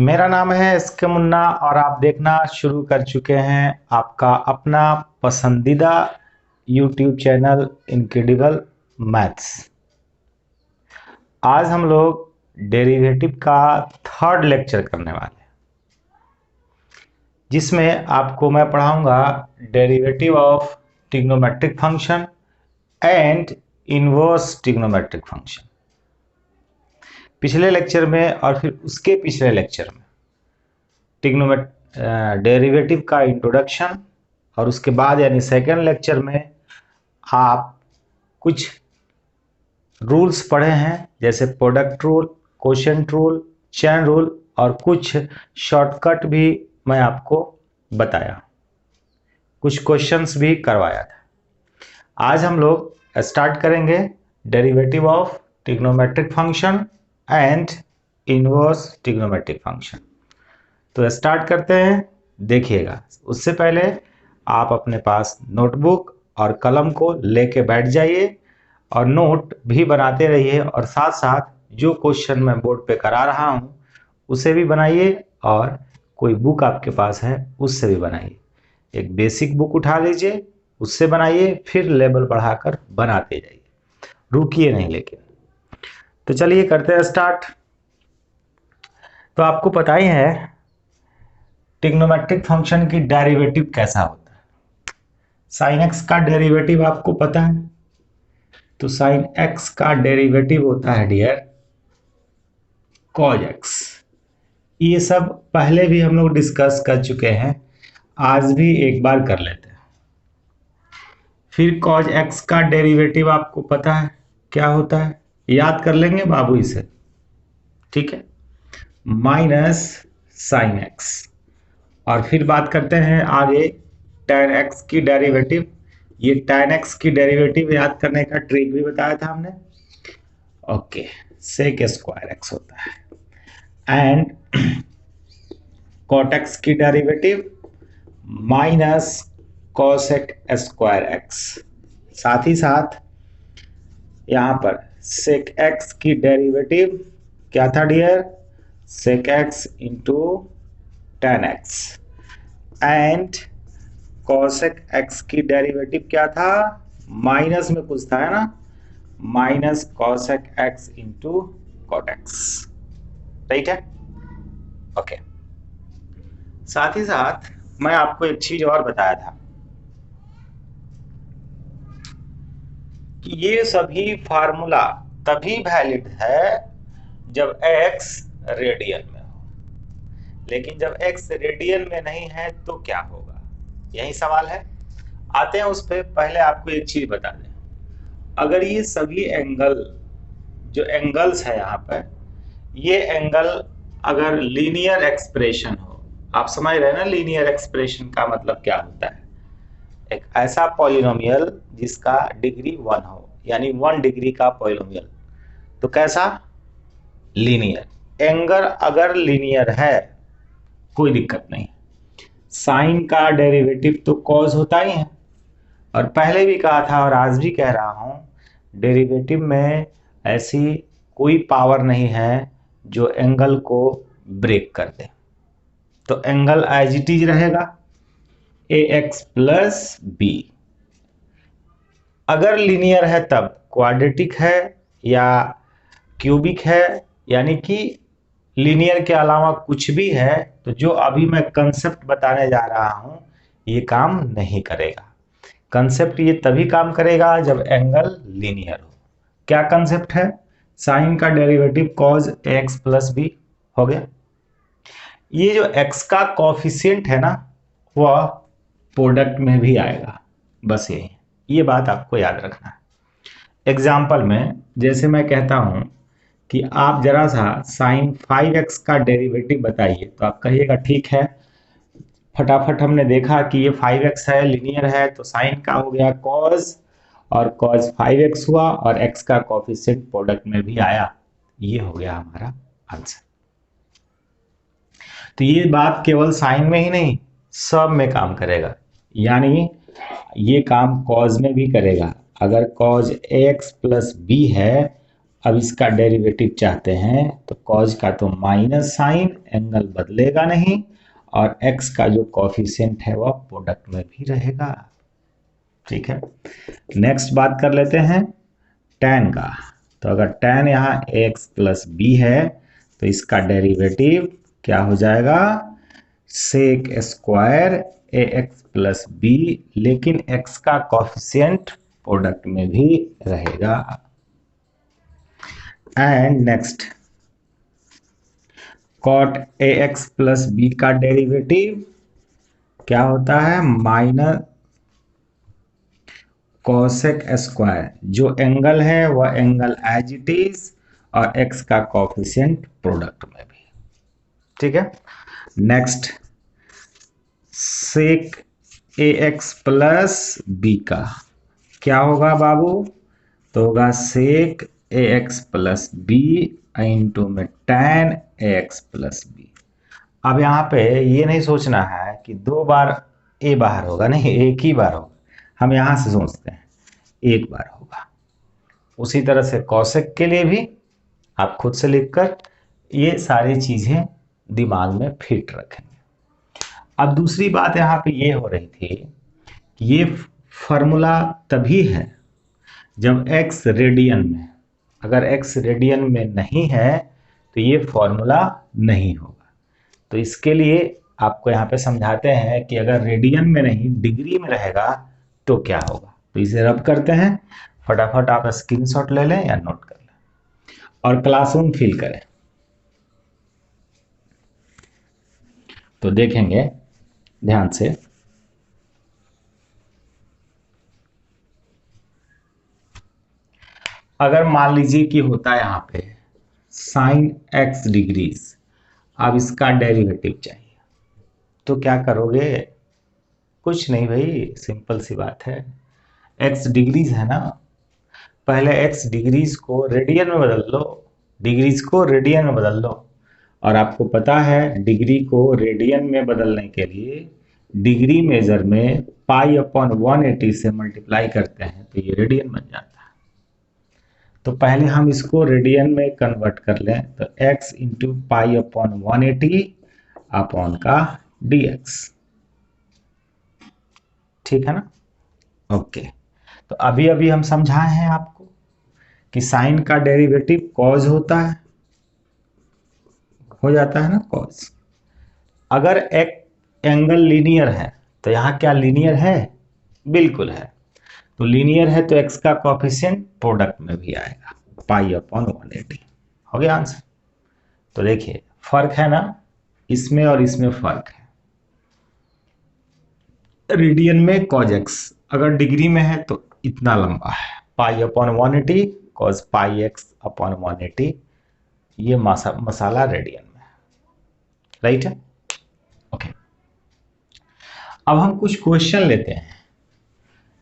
मेरा नाम है एसके मुन्ना और आप देखना शुरू कर चुके हैं आपका अपना पसंदीदा यूट्यूब चैनल इनक्रेडिबल मैथ्स। आज हम लोग डेरिवेटिव का थर्ड लेक्चर करने वाले हैं, जिसमें आपको मैं पढ़ाऊंगा derivative of trigonometric function and inverse trigonometric function. पिछले लेक्चर में और फिर उसके पिछले लेक्चर में डेरिवेटिव का इंट्रोडक्शन और उसके बाद यानी सेकेंड लेक्चर में आप कुछ रूल्स पढ़े हैं, जैसे product rule, quotient rule, chain rule और कुछ शॉर्टकट भी मैं आपको बताया, कुछ क्वेश्चंस भी करवाया था। आज हम लोग स्टार्ट करेंगे derivative of trigonometric function and inverse trigonometric function. तो स्टार्ट करते हैं, देखिएगा। उससे पहले आप अपने पास नोटबुक और कलम को लेके बैठ जाइए और नोट भी बनाते रहिए, और साथ साथ जो क्वेश्चन मैं बोर्ड पे करा रहा हूँ उसे भी बनाइए, और कोई बुक आपके पास है उससे भी बनाइए। एक बेसिक बुक उठा लीजिए, उससे बनाइए, फिर लेवल बढ़ाकर बनाते जाइए, रुकिए नहीं। लेकिन तो चलिए करते हैं स्टार्ट। तो आपको पता ही है ट्रिग्नोमेट्रिक फंक्शन की डेरिवेटिव कैसा होता है। साइन एक्स का डेरिवेटिव आपको पता है, तो साइन एक्स का डेरिवेटिव होता है डियर कॉज एक्स। ये सब पहले भी हम लोग डिस्कस कर चुके हैं, आज भी एक बार कर लेते हैं। फिर कॉज एक्स का डेरिवेटिव आपको पता है क्या होता है, याद कर लेंगे बाबू इसे, ठीक है, माइनस साइन एक्स। और फिर बात करते हैं आगे tan x की डेरिवेटिव। ये tan x की डेरिवेटिव याद करने का ट्रिक भी बताया था हमने। ओके, सेक स्क्वायर x होता है। एंड cot x की derivative minus cosec square x। साथ ही साथ यहां पर sec x की डेरिवेटिव क्या था dear, sec x into tan x। And cosec x की डेरिवेटिव क्या था, माइनस में कुछ था है ना, minus cosec x into cot x, ठीक है। ओके, साथ ही साथ मैं आपको एक चीज और बताया था कि ये सभी फार्मूला तभी वैलिड है जब x रेडियन में हो, लेकिन जब x रेडियन में नहीं है तो क्या होगा, यही सवाल है। आते हैं उस पे, पहले आपको एक चीज बता दें। अगर ये सभी एंगल, जो एंगल्स है यहाँ पर, ये एंगल अगर लीनियर एक्सप्रेशन हो, आप समझ रहे हैं ना लीनियर एक्सप्रेशन का मतलब क्या होता है, एक ऐसा पॉलिनोमियल जिसका डिग्री 1 हो, यानी 1 डिग्री का पॉलिनोमियल। तो कैसा, लीनियर। एंगल अगर लीनियर है कोई दिक्कत नहीं, साइन का डेरिवेटिव तो कॉज होता ही है, और पहले भी कहा था और आज भी कह रहा हूं, डेरिवेटिव में ऐसी कोई पावर नहीं है जो एंगल को ब्रेक कर दे। तो एंगल एज इट इज रहेगा ax प्लस बी। अगर लीनियर है तब क्वाड्रेटिक है या क्यूबिक है, यानी कि लीनियर के अलावा कुछ भी है, तो जो अभी मैं कंसेप्ट बताने जा रहा हूं ये काम नहीं करेगा। कंसेप्ट ये तभी काम करेगा जब एंगल लीनियर हो। क्या कंसेप्ट है, साइन का derivative cos x plus b हो गया। ये जो एक्स का कॉफिशिएंट है ना, वह प्रोडक्ट में भी आएगा, बस यही, ये बात आपको याद रखना है। एग्जाम्पल में जैसे मैं कहता हूं कि आप जरा सा साइन 5x का डेरिवेटिव बताइए, तो आप कहिएगा ठीक है, फटाफट हमने देखा कि ये 5x है, लीनियर है, तो साइन का हो गया कॉज, और कॉज 5x हुआ, और x का कॉफिशिएंट प्रोडक्ट में भी आया, ये हो गया हमारा आंसर। तो ये बात केवल साइन में ही नहीं, सब में काम करेगा, यानी ये काम कॉज में भी करेगा। अगर कॉज ax प्लस बी है अब इसका डेरिवेटिव चाहते हैं तो कॉज का तो माइनस साइन, एंगल बदलेगा नहीं, और एक्स का जो कॉफिशिएंट है वह प्रोडक्ट में भी रहेगा। ठीक है, नेक्स्ट बात कर लेते हैं tan का। तो अगर tan यहाँ ax प्लस बी है तो इसका डेरिवेटिव क्या हो जाएगा, sec square a x plus b, लेकिन x का कॉफिशिएंट प्रोडक्ट में भी रहेगा। And next cot a x plus b का डेरिवेटिव क्या होता है, माइनस कॉसेक स्क्वायर, जो एंगल है वह एंगल एज इट इज, और x का कॉफिशिएंट प्रोडक्ट में भी। ठीक है, next sec a x plus b का क्या होगा बाबू, तो होगा sec a x plus b into में tan ए एक्स प्लस बी। अब यहाँ पे ये नहीं सोचना है कि दो बार ए बाहर होगा, नहीं, एक ही बार होगा। हम यहाँ से सोचते हैं एक बार होगा। उसी तरह से कॉसेक के लिए भी आप खुद से लिखकर ये सारी चीजें दिमाग में फिट रखेंगे। अब दूसरी बात यहाँ पे ये हो रही थी कि ये फॉर्मूला तभी है जब x रेडियन में, अगर x रेडियन में नहीं है तो ये फॉर्मूला नहीं होगा। तो इसके लिए आपको यहाँ पे समझाते हैं कि अगर रेडियन में नहीं डिग्री में रहेगा तो क्या होगा। तो इसे रब करते हैं, फटाफट आप स्क्रीनशॉट ले लें या नोट कर लें और क्लासरूम फिल करें। तो देखेंगे ध्यान से, अगर मान लीजिए कि होता है यहाँ पे साइन x डिग्रीज, अब इसका डेरिवेटिव चाहिए तो क्या करोगे, कुछ नहीं भाई, सिंपल सी बात है, x डिग्रीज है ना, पहले x डिग्रीज को रेडियन में बदल लो, डिग्रीज को रेडियन में बदल लो। और आपको पता है डिग्री को रेडियन में बदलने के लिए डिग्री मेजर में पाई अपॉन 180 से मल्टीप्लाई करते हैं तो ये रेडियन बन जाता है। तो पहले हम इसको रेडियन में कन्वर्ट कर लें, तो x into pi upon 180 upon का dx। ठीक है ना, ओके। तो अभी अभी हम समझाए हैं आपको कि साइन का डेरिवेटिव कॉज होता है, हो जाता है ना कॉज। अगर एक एंगल लीनियर है तो यहाँ क्या लीनियर है, बिल्कुल है। तो लीनियर है तो x का कॉफिशिएंट प्रोडक्ट में भी आएगा, पाई अपॉन 180। हो गया आंसर। तो देखिए फर्क है ना, इसमें और इसमें फर्क है। रेडियन में कॉज x अगर डिग्री में है तो इतना लंबा है, पाई अपॉन 180 कॉज पाई x अपॉन 180, ये मसाला रेडियन में है, राइट है, ओके। अब हम कुछ क्वेश्चन लेते हैं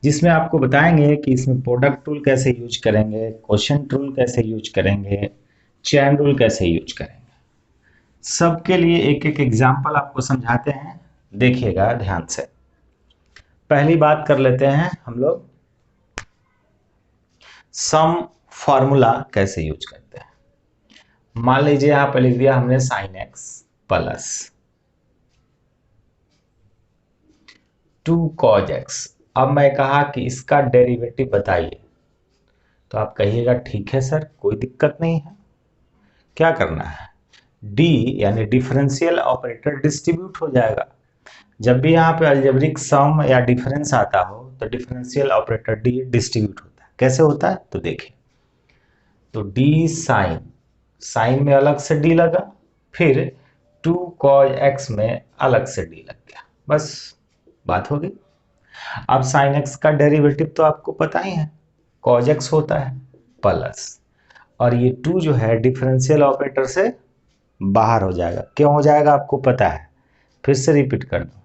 जिसमें आपको बताएंगे कि इसमें प्रोडक्ट रूल कैसे यूज करेंगे, क्वोशिएंट रूल कैसे यूज करेंगे, चेन रूल कैसे यूज करेंगे। सबके लिए एक एक एग्जाम्पल आपको समझाते हैं, देखिएगा ध्यान से। पहली बात कर लेते हैं हम लोग, सम फॉर्मूला कैसे यूज करते हैं। मान लीजिए यहाँ पे लिख दिया हमने sign X plus 2 cos x. अब मैं कहा कि इसका डेरिवेटिव बताइए, तो आप कहिएगा ठीक है सर, कोई दिक्कत नहीं है। क्या करना है, डी यानी डिफरेंशियल ऑपरेटर डिस्ट्रीब्यूट हो जाएगा। जब भी यहाँ पे अलजेब्रिक सम या डिफरेंस आता हो तो डिफरेंशियल ऑपरेटर डी डिस्ट्रीब्यूट होता है। कैसे होता है तो देखिए, तो डी साइन, साइन में अलग से डी लगा, फिर 2 कॉज एक्स में अलग से डी लग गया, बस बात हो गई। अब साइन एक्स का डेरिवेटिव तो आपको पता ही है, कॉज एक्स होता है प्लस, और ये 2 जो है डिफरेंशियल ऑपरेटर से बाहर हो जाएगा। क्यों हो जाएगा आपको पता है, फिर से रिपीट कर दो।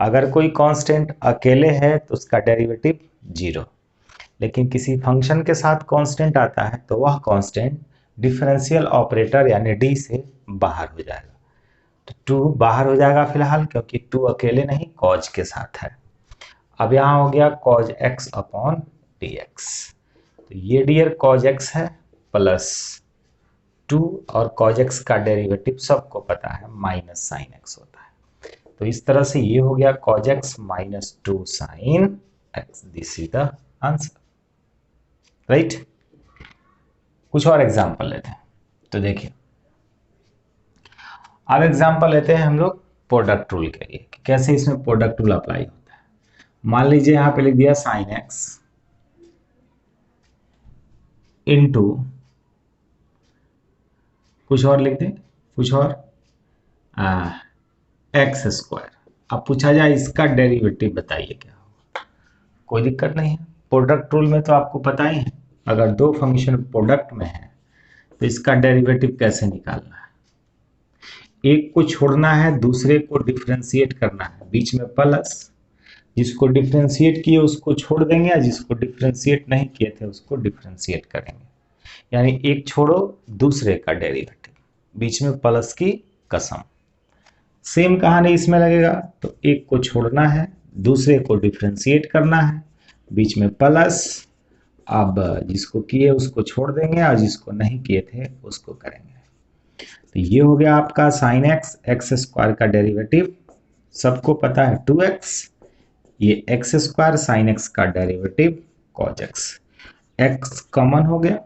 अगर कोई कांस्टेंट अकेले है तो उसका डेरिवेटिव 0, लेकिन किसी फंक्शन के साथ कांस्टेंट आता है तो वह कांस्टेंट डिफरेंशियल ऑपरेटर यानी डी से बाहर हो जाएगा। तो 2 बाहर हो जाएगा फिलहाल, क्योंकि 2 अकेले नहीं कॉज के साथ है। अब यहाँ हो गया cos x upon D x, तो ये डियर कॉज एक्स है प्लस 2 और cos x का डेरिवेटिव सबको पता है माइनस साइन x होता है। तो इस तरह से ये हो गया cos x माइनस 2 sine x। This is the answer, right. कुछ और एग्जाम्पल लेते हैं। तो देखिए, अब एग्जाम्पल लेते हैं हम लोग प्रोडक्ट रूल के लिए कि कैसे इसमें प्रोडक्ट रूल अप्लाई होता है। मान लीजिए यहां पे लिख दिया साइन एक्स इंटू, कुछ और लिख दें, कुछ और एक्स स्क्वायर। अब पूछा जाए इसका डेरिवेटिव बताइए क्या होगा। कोई दिक्कत नहीं है, प्रोडक्ट रूल में तो आपको पता ही है, अगर दो फंक्शन प्रोडक्ट में है तो इसका डेरिवेटिव कैसे निकालना है। एक को छोड़ना है, दूसरे को डिफरेंशिएट करना है, बीच में प्लस, जिसको डिफरेंशिएट किए उसको छोड़ देंगे, या जिसको डिफरेंशिएट नहीं किए थे उसको डिफरेंशिएट करेंगे। यानी एक छोड़ो दूसरे का डेरिवेटिव, बीच में प्लस की कसम। सेम कहानी इसमें लगेगा। तो एक को छोड़ना है, दूसरे को डिफरेंशिएट करना है, बीच में प्लस। अब जिसको किए उसको छोड़ देंगे और जिसको नहीं किए थे उसको करेंगे। तो ये हो गया आपका साइन एक्स, एक्स स्क्वायर का डेरिवेटिव सबको पता है 2x। ये एक्स स्क्वायर साइन एक्स का derivative cos x। x common हो गया,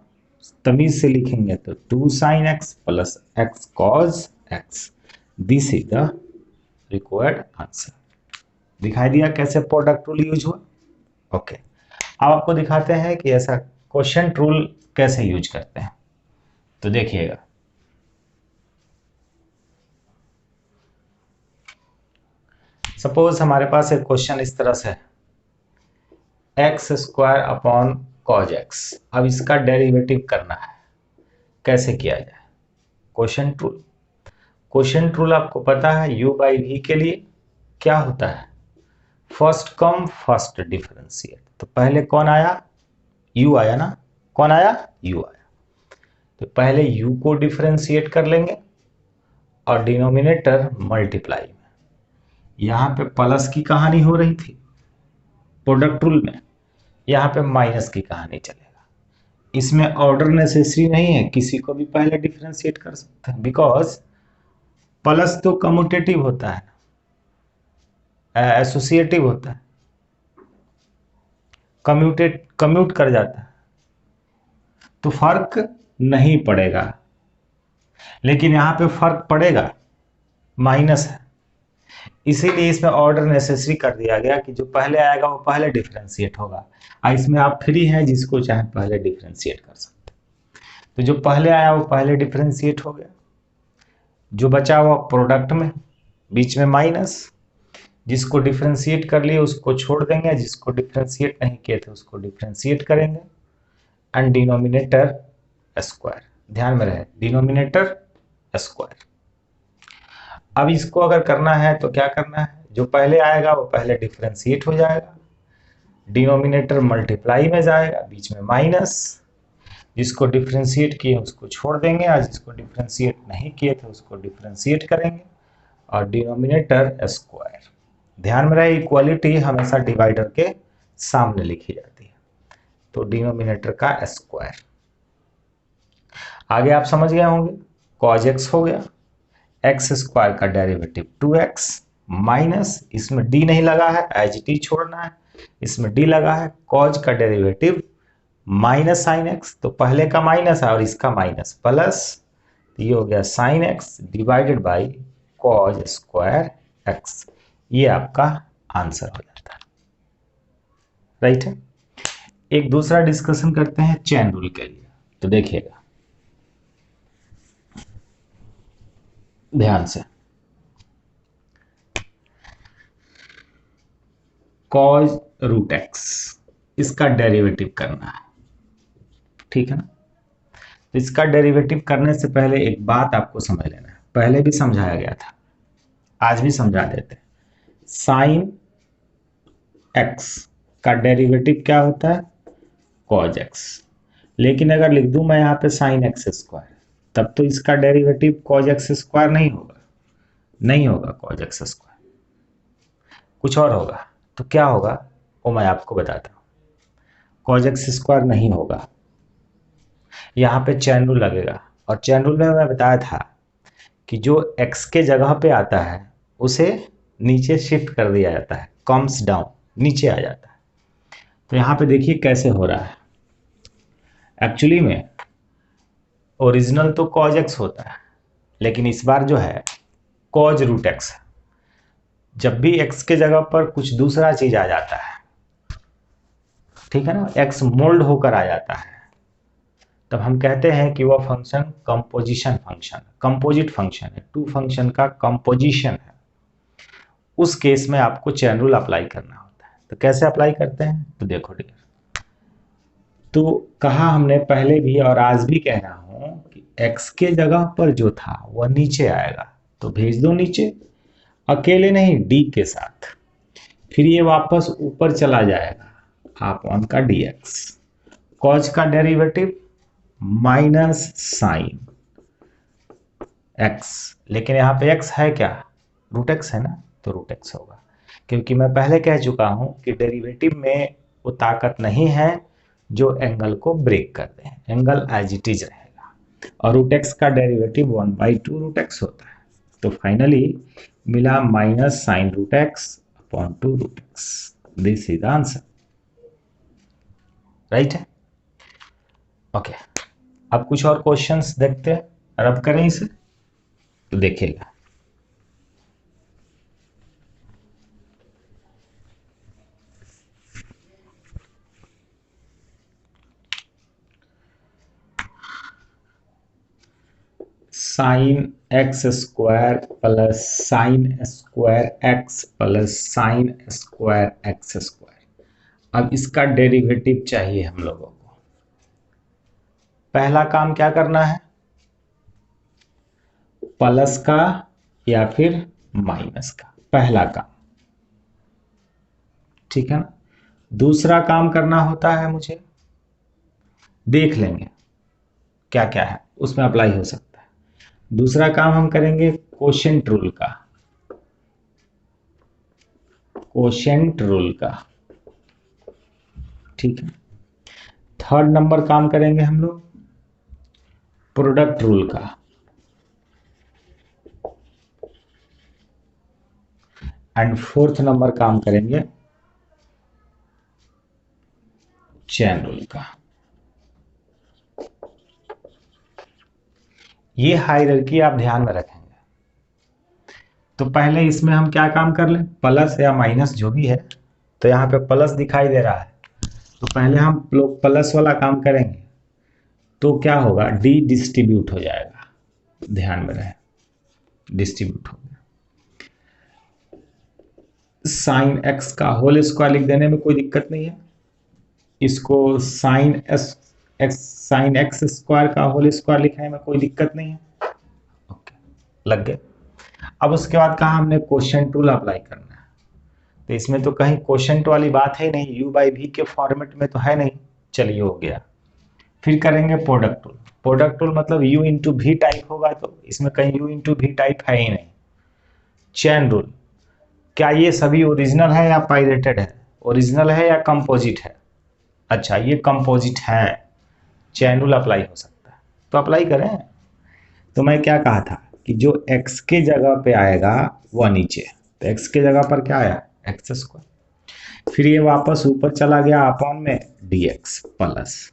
तमीज से लिखेंगे तो 2 sign X plus x cos x। This is the required answer. दिखाई दिया कैसे प्रोडक्ट रूल यूज हुआ। ओके, अब आपको दिखाते हैं कि ऐसा क्वोशिएंट रूल कैसे यूज करते हैं। तो देखिएगा, सपोज हमारे पास एक क्वेश्चन इस तरह से है, x square upon cos x. अब इसका डेरिवेटिव करना है, कैसे किया जाए। Quotient rule. क्वोशिएंट रूल आपको पता है u बाई वी के लिए क्या होता है, फर्स्ट कम फर्स्ट डिफरेंशिएट। तो पहले कौन आया, u आया ना, कौन आया, u आया। तो पहले u को डिफरेंशिएट कर लेंगे और डिनोमिनेटर मल्टीप्लाई में। यहां पे प्लस की कहानी हो रही थी प्रोडक्ट रूल में, यहाँ पे माइनस की कहानी चलेगा। इसमें ऑर्डर नेसेसरी नहीं है, किसी को भी पहले डिफरेंशिएट कर सकते हैं, बिकॉज प्लस तो कम्यूटेटिव होता है, एसोसिएटिव होता है, कम्यूट कर जाता है, तो फर्क नहीं पड़ेगा। लेकिन यहाँ पे फर्क पड़ेगा, माइनस है, इसीलिए इसमें ऑर्डर नेसेसरी कर दिया गया कि जो पहले आएगा वो पहले डिफरेंशिएट होगा। इसमें आप फ्री हैं, जिसको चाहे पहले डिफरेंशिएट कर सकते। तो जो पहले आया वो पहले डिफरेंशिएट हो गया, जो बचा हुआ प्रोडक्ट में, बीच में माइनस। जिसको डिफरेंशिएट कर लिए उसको छोड़ देंगे, जिसको डिफरेंशिएट नहीं किए थे उसको डिफरेंशिएट करेंगे, एंड डिनोमिनेटर स्क्वायर। ध्यान में रहे, डिनोमिनेटर स्क्वायर। अब इसको अगर करना है तो क्या करना है, जो पहले आएगा वो पहले डिफरेंशिएट हो जाएगा, डिनोमिनेटर मल्टीप्लाई में जाएगा, बीच में माइनस। जिसको डिफरेंशिएट किए उसको छोड़ देंगे, और जिसको डिफरेंशिएट नहीं किए थे उसको डिफरेंशिएट करेंगे, और डिनोमिनेटर स्क्वायर। ध्यान में रहे, इक्वालिटी हमेशा डिवाइडर के सामने लिखी जाती है। तो डिनोमिनेटर का स्क्वायर। आगे आप समझ गए होंगे, cos x हो गया, एक्स स्क्वायर का डेरिवेटिव 2x माइनस, इसमें d नहीं लगा है, एज इट इज छोड़ना है, इसमें d लगा है, cos का डेरिवेटिव माइनस साइन एक्स। तो पहले का माइनस है और इसका माइनस प्लस, तो ये हो गया sine x divided by cos square x. ये आपका आंसर हो जाता है, राइट है। एक दूसरा डिस्कशन करते हैं चेन रूल के लिए। तो देखिएगा ध्यान से, cos रूट एक्स, इसका डेरिवेटिव करना है, ठीक है ना। तो इसका डेरिवेटिव करने से पहले एक बात आपको समझ लेना है, पहले भी समझाया गया था, आज भी समझा देते हैं। साइन एक्स का डेरिवेटिव क्या होता है, cos x। लेकिन अगर लिख दूं मैं यहाँ पे साइन एक्स स्क्वायर, तब तो इसका डेरिवेटिव cos x स्क्वायर नहीं होगा, नहीं होगा cos x स्क्वायर, कुछ और होगा। तो क्या होगा वो मैं आपको बताता हूँ। cos x स्क्वायर नहीं होगा, यहाँ पे चैन रूल लगेगा, और चैन रूल में मैं बताया था कि जो x के जगह पे आता है उसे नीचे शिफ्ट कर दिया जाता है, कम्स डाउन, नीचे आ जाता है। तो यहाँ पे देखिए कैसे हो रहा है। एक्चुअली में ओरिजिनल तो कॉज एक्स होता है, लेकिन इस बार जो है कॉज रूट एक्स है। जब भी x के जगह पर कुछ दूसरा चीज आ जाता है, ठीक है ना, x मोल्ड होकर आ जाता है, तब हम कहते हैं कि वह function composition function, composite function है, टू फंक्शन का कंपोजिशन है। उस केस में आपको चैन रूल अप्लाई करना होता है। तो कैसे अप्लाई करते हैं, तो देखो डियर, तो कहा हमने पहले भी और आज भी कह रहा हूं कि x के जगह पर जो था वह नीचे आएगा, तो भेज दो नीचे, अकेले नहीं d के साथ। फिर ये वापस ऊपर चला जाएगा अपॉन का dx, कॉज का डेरिवेटिव माइनस साइन x, लेकिन यहाँ पे x है क्या, रूट एक्स है ना, तो रूट एक्स होगा, क्योंकि मैं पहले कह चुका हूं कि डेरिवेटिव में वो ताकत नहीं है जो एंगल को ब्रेक कर दे, एंगल एज इट इज रहेगा, और रूट एक्स का डेरिवेटिव 1/2 रूट एक्स होता है। तो फाइनली मिला minus sine root x upon 2 root x, this is the answer, right है। ओके, अब कुछ और क्वेश्चंस देखते हैं, रब करें इसे, तो देखिएगा। Sine x square plus sine square x plus sine square x square. अब इसका डेरिवेटिव चाहिए हम लोगों को। पहला काम क्या करना है, प्लस का या फिर माइनस का, पहला काम, ठीक है ना। दूसरा काम करना होता है मुझे, देख लेंगे क्या क्या है उसमें अप्लाई हो सकता है। दूसरा काम हम करेंगे कोशेंट रूल का, कोशेंट रूल का, ठीक है। थर्ड नंबर काम करेंगे हम लोग प्रोडक्ट रूल का, एंड फोर्थ नंबर काम करेंगे चैन रूल का। ये हायरार्की आप ध्यान में रखेंगे। तो पहले इसमें हम क्या काम कर लें, प्लस या माइनस जो भी है, तो यहाँ पे प्लस दिखाई दे रहा है, तो पहले हम लोग प्लस वाला काम करेंगे, तो क्या होगा, डी डिस्ट्रीब्यूट हो जाएगा, ध्यान में रहे, डिस्ट्रीब्यूट हो गया। साइन एक्स का होल स्क्वायर लिख देने में कोई दिक्कत नहीं है, इसको साइन एक्स स्क्वायर का होल स्क्वायर लिखने में कोई दिक्कत नहीं है। ओके, लग गए। अब उसके बाद कहा हमने क्वोशिएंट रूल अप्लाई करना है, तो इसमें तो कहीं क्वोशिएंट वाली बात है नहीं, यू बाई वी के फॉर्मेट में तो है नहीं, चलिए हो गया। फिर करेंगे प्रोडक्ट रूल, प्रोडक्ट रूल मतलब u इंटू वी टाइप होगा, तो इसमें कहीं u इंटू वी टाइप है ही नहीं। चैन रूल, क्या ये सभी ओरिजिनल है या पायरेटेड है, ओरिजिनल है या कंपोजिट है, अच्छा ये कंपोजिट है, चैन रूल अप्लाई हो सकता है, तो अप्लाई करें। तो मैं क्या कहा था कि जो x के जगह पे आएगा वह नीचे, तो x के जगह पर क्या आया, एक्स स्क्वायर, फिर ये वापस ऊपर चला गया अपॉन में dx प्लस,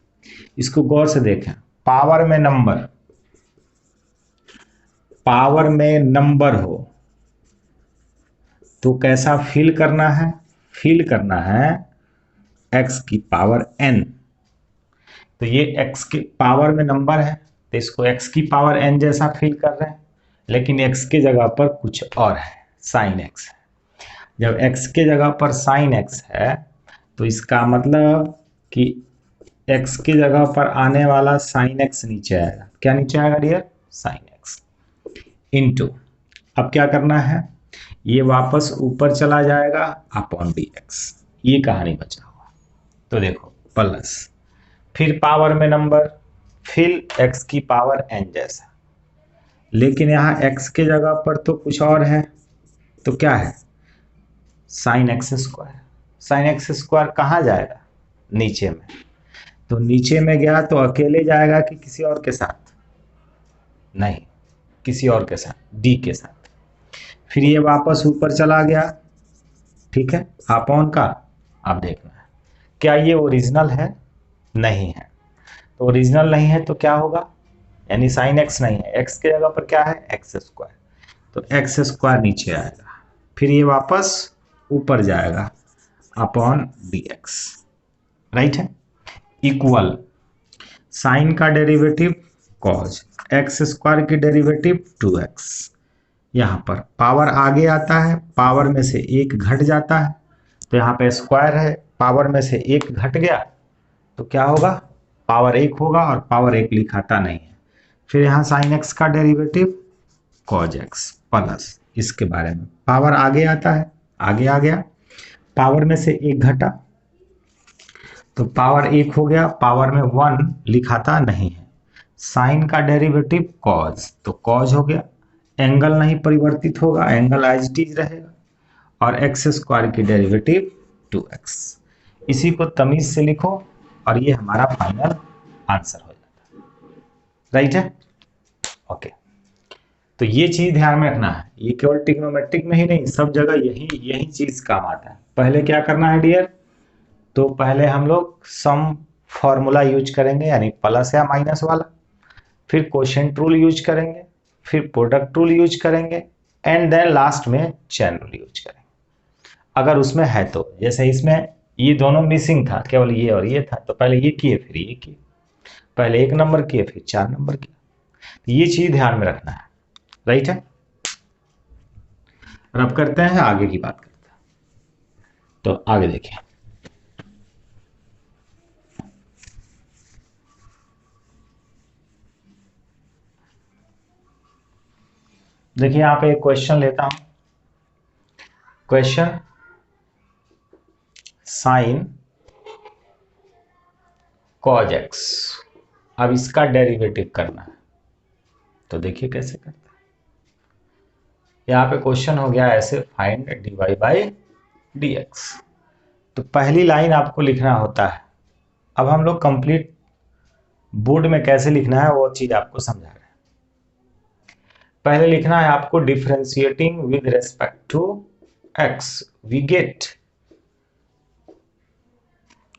इसको गौर से देखें, पावर में नंबर, पावर में नंबर हो तो कैसा फिल करना है, फिल करना है x की पावर n, तो ये x की पावर में नंबर है तो इसको x की पावर n जैसा फिल कर रहे हैं, लेकिन x के जगह पर कुछ और है, साइन x है। जब x के जगह पर साइन x है तो इसका मतलब कि x की जगह पर आने वाला साइन x नीचे आएगा, क्या नीचे आएगा डियर, साइन x इंटू, अब क्या करना है, ये वापस ऊपर चला जाएगा अपॉन dx, ये कहानी बचा हुआ। तो देखो प्लस, फिर पावर में नंबर, फिर x की पावर n जैसा, लेकिन यहाँ x के जगह पर तो कुछ और है, तो क्या है, sine x square, sine x square कहाँ जाएगा, नीचे में, तो नीचे में गया तो अकेले जाएगा कि किसी और के साथ? नहीं, किसी और के साथ, डी के साथ। फिर ये वापस ऊपर चला गया, ठीक है, अपॉन का। आप देखना है क्या ये ओरिजिनल है? नहीं है। तो ओरिजिनल नहीं है तो क्या होगा, यानी साइन एक्स नहीं है, एक्स की जगह पर क्या है, एक्स स्क्वायर, तो एक्स स्क्वायर नीचे आएगा, फिर ये वापस ऊपर जाएगा अपॉन डी एक्स, राइट है। इक्वल साइन का डेरिवेटिव कॉज, एक्स स्क्वायर की डेरिवेटिव 2x। यहाँ पर पावर आगे आता है, पावर में से एक घट जाता है, तो यहाँ पे स्क्वायर है, पावर में से एक घट गया तो क्या होगा, पावर एक होगा, और पावर एक लिखाता नहीं है। फिर यहाँ साइन एक्स का डेरिवेटिव कॉज एक्स प्लस, इसके बारे में पावर आगे आता है, आगे आ गया, पावर में से एक घटा तो पावर एक हो गया, पावर में 1 लिखाता नहीं है। साइन का डेरिवेटिव कॉज, तो कॉज हो गया, एंगल नहीं परिवर्तित होगा, एंगल एज इट इज रहेगा, और एक्स स्क्वायर की डेरिवेटिव 2x। इसी को तमीज से लिखो और ये हमारा फाइनल आंसर हो जाता है, राइट है। ओके, तो ये चीज ध्यान में रखना है, ये केवल ट्रिग्नोमेट्रिक में ही नहीं, सब जगह यही यही चीज काम आता है। पहले क्या करना है डियर, तो पहले हम लोग सम फॉर्मूला यूज करेंगे, यानी प्लस या माइनस वाला, फिर क्वोशिएंट रूल यूज करेंगे, फिर प्रोडक्ट रूल यूज करेंगे, एंड देन लास्ट में चेन रूल यूज करेंगे, अगर उसमें है तो। जैसे इसमें ये दोनों मिसिंग था, केवल ये और ये था, तो पहले ये किए फिर ये किए, पहले 1 नंबर किए फिर 4 नंबर किए, ये चीज ध्यान में रखना है, राइट है। और अब करते हैं आगे की बात करते हैं, तो आगे देखिए, देखिए यहाँ पे एक क्वेश्चन लेता हूं, क्वेश्चन साइन कॉज एक्स, अब इसका डेरिवेटिव करना है, तो देखिए कैसे करते हैं। यहाँ पे क्वेश्चन हो गया ऐसे, फाइंड dy बाई dx, तो पहली लाइन आपको लिखना होता है। अब हम लोग कंप्लीट बोर्ड में कैसे लिखना है वो चीज आपको समझा रहे हैं। पहले लिखना है आपको differentiating with respect to x, we get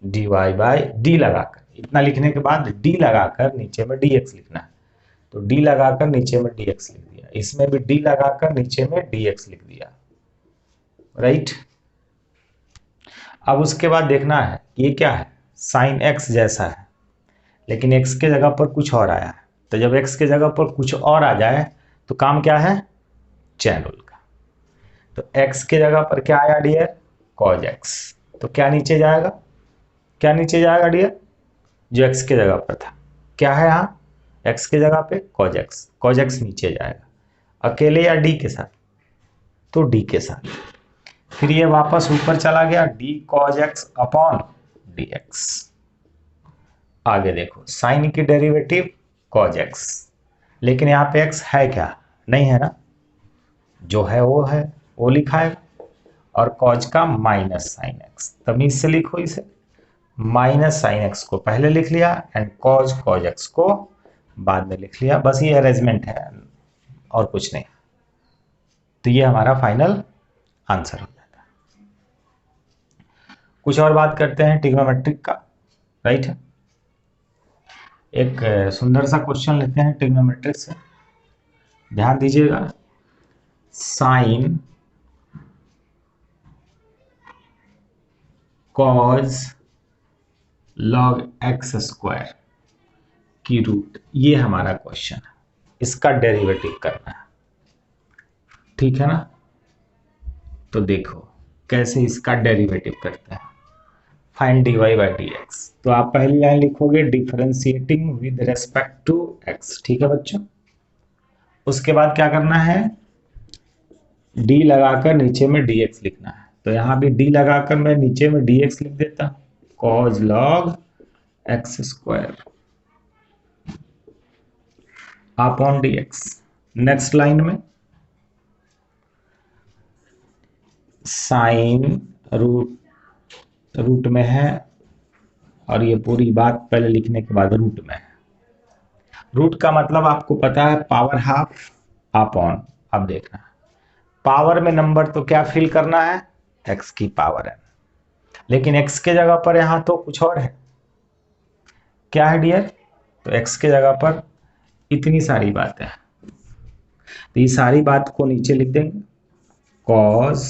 dy by d लगाकर, इतना लिखने के बाद d लगाकर नीचे में dx लिखना है, तो d लगाकर नीचे में dx लिख दिया, इसमें भी d लगाकर नीचे में dx लिख दिया, राइट। अब उसके बाद देखना है ये क्या है, साइन x जैसा है, लेकिन x के जगह पर कुछ और आया है, तो जब x के जगह पर कुछ और आ जाए तो काम क्या है, चेन रूल का। तो x के जगह पर क्या आया डियर, cos x, तो क्या नीचे जाएगा, क्या नीचे जाएगा डियर, जो x के जगह पर था, क्या है यहाँ, x के जगह पे cos x नीचे जाएगा, अकेले या d के साथ, तो d के साथ। फिर ये वापस ऊपर चला गया, d cos x upon dx। आगे देखो, साइन की डेरिवेटिव cos x, लेकिन यहाँ पे x है क्या, नहीं है ना, जो है वो लिखा है, और cos का माइनस साइन x, तमीज से लिखो इसे, माइनस साइन x को पहले लिख लिया एंड cos x को बाद में लिख लिया, बस ये अरेंजमेंट है और कुछ नहीं। तो ये हमारा फाइनल आंसर हो जाता है। कुछ और बात करते हैं ट्रिग्नोमेट्रिक का, राइट है। एक सुंदर सा क्वेश्चन लेते हैं ट्रिग्नोमेट्रिक से, ध्यान दीजिएगा। Sign cause log x square की रूट, ये हमारा क्वेश्चन है, इसका डेरिवेटिव करना है, ठीक है ना। तो देखो कैसे इसका डेरिवेटिव करते हैं, फाइंड dy बाई dx, तो आप पहली लाइन लिखोगे differentiating with respect to x, ठीक है बच्चों। उसके बाद क्या करना है, d लगाकर नीचे में dx लिखना है, तो यहां भी d लगाकर मैं नीचे में dx लिख देता हूं, cos log x square upon dx। Next line में साइन रूट में है और ये पूरी बात पहले लिखने के बाद रूट में है। रूट का मतलब आपको पता है पावर हाफ अपॉन, अब देखना पावर में नंबर तो क्या फिल करना है, x की पावर n, लेकिन x के जगह पर यहां तो कुछ और है, क्या है डियर, तो x के जगह पर इतनी सारी बातें हैं, तो ये सारी बात को नीचे लिख देंगे cos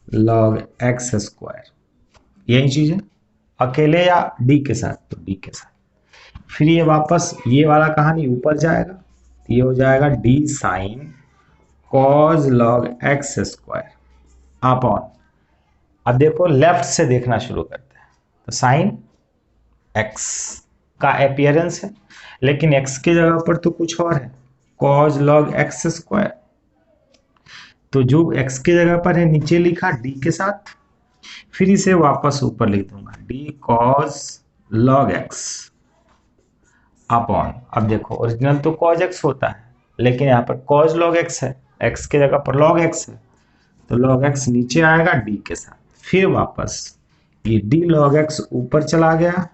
log x स्क्वायर, यही चीज है, अकेले या d के साथ, तो d के साथ, फिर ये वापस ये वाला कहानी ऊपर जाएगा, ये हो जाएगा d sine cos log x square upon, अब देखो लेफ्ट से देखना शुरू करते हैं, तो साइन x का अपीयरेंस है, लेकिन x की जगह पर तो कुछ और है, cos log x स्क्वायर, तो जो x की जगह पर है नीचे लिखा d के साथ, फिर इसे वापस ऊपर लिख दूंगा d cos log x upon, अब देखो ओरिजिनल तो cos x होता है, लेकिन यहाँ पर cos log x है, x की जगह पर log x है, तो log x नीचे आएगा d के साथ, फिर वापस ये d log x ऊपर चला गया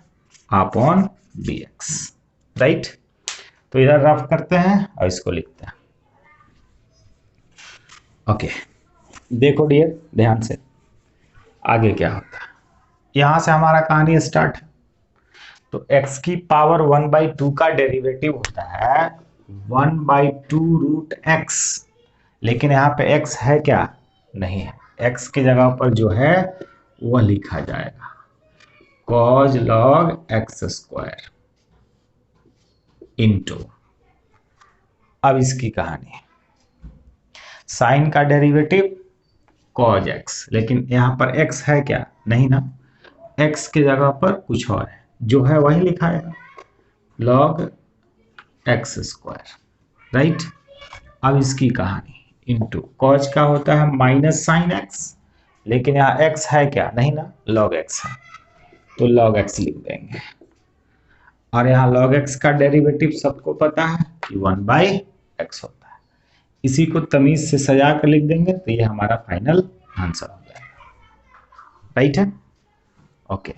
अपॉन dx, राइट। तो इधर रफ करते हैं और इसको लिखते हैं, ओके। देखो डियर ध्यान से आगे क्या होता है, यहां से हमारा कहानी स्टार्ट है, तो x की पावर 1/2 का डेरिवेटिव होता है 1/2 रूट x, लेकिन यहाँ पे x है क्या, नहीं है, x की जगह पर जो है वह लिखा जाएगा cos log x square into, अब इसकी कहानी है साइन का डेरिवेटिव cos x, लेकिन यहां पर x है क्या, नहीं ना, x की जगह पर कुछ और है, जो है वही लिखाएगा log x स्क्वायर, राइट। अब इसकी कहानी इंटू cos का होता है माइनस साइन x, लेकिन यहाँ x है क्या, नहीं ना, log x है, तो log x लिख देंगे, और यहाँ log x का डेरिवेटिव सबको पता है कि 1/x होता है, इसी को तमीज से सजा कर लिख देंगे, तो ये हमारा फाइनल आंसर हो जाएगा, राइट है, okay.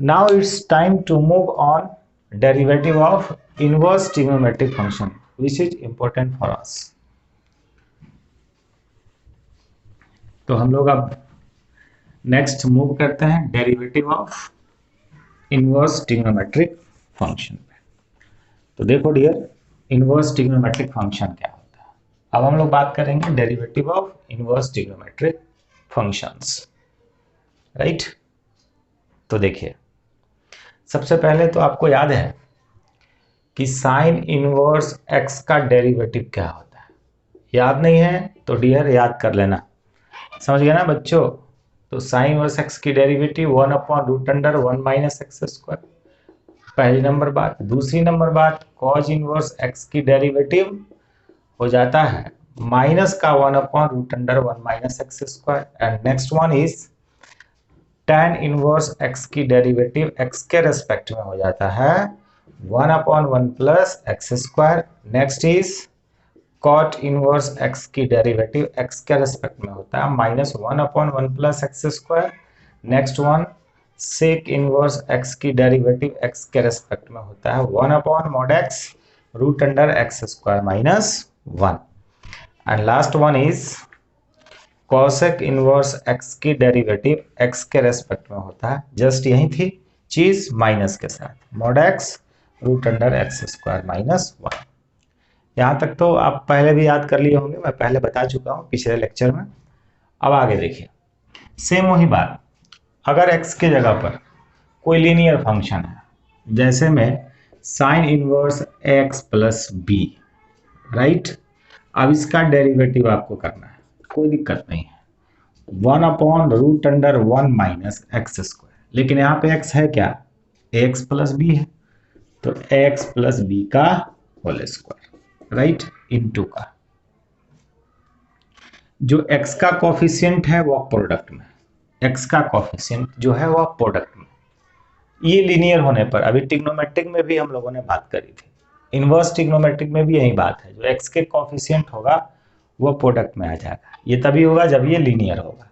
Now it's time to move on derivative of inverse trigonometric function which is important for us. तो हम लोग अब नेक्स्ट मूव करते हैं derivative of inverse trigonometric function पे। तो देखो डियर इनवर्स ट्रिग्नोमेट्रिक फंक्शन क्या होता है, अब हम लोग बात करेंगे derivative of inverse trigonometric functions, right. तो देखिए सबसे पहले तो आपको याद है कि साइन इनवर्स x का डेरिवेटिव क्या होता है, याद नहीं है तो डियर याद कर लेना, समझ गए ना बच्चों। तो साइन इनवर्स x की डेरिवेटिव 1/√1 माइनस एक्स स्क्वायर, पहली नंबर बात। दूसरी नंबर बात cos इनवर्स x की डेरिवेटिव हो जाता है माइनस का 1/√1 minus x square, and next one is tan inverse x की डेरिवेटिव x के रेस्पेक्ट में हो जाता है 1/1 plus x square. Next is cot inverse x की डेरिवेटिव x के रेस्पेक्ट में होता है -1/1 plus x square. Next one sec inverse x की डेरिवेटिव x के रेस्पेक्ट में होता है 1/(x) √x square -1। And last one is cosec inverse x की डेरिवेटिव x के रेस्पेक्ट में होता है, जस्ट यही थी चीज माइनस के साथ (x) √x स्क्वायर -1। यहां तक तो आप पहले भी याद कर लिए होंगे, मैं पहले बता चुका हूं पिछले लेक्चर में। अब आगे देखिए सेम वही बात, अगर x की जगह पर कोई लीनियर फंक्शन है, जैसे में sine inverse x plus b, right. अब इसका डेरिवेटिव आपको करना है, कोई दिक्कत नहीं है, 1/√1 माइनस एक्स स्क्वायर, लेकिन यहाँ पे x है क्या, ax प्लस बी है, तो ax प्लस बी का होल स्क्वायर, राइट, इनटू का जो x का कोफिशिएंट है वो प्रोडक्ट में, x का कोफिशिएंट जो है वह प्रोडक्ट में, ये लीनियर होने पर, अभी ट्रिग्नोमेट्रिक में भी हम लोगों ने बात करी थी, इनवर्स ट्रिग्नोमेट्रिक में भी यही बात है, जो x के कोफिशिएंट होगा वो प्रोडक्ट में आ जाएगा, ये तभी होगा जब ये लीनियर होगा।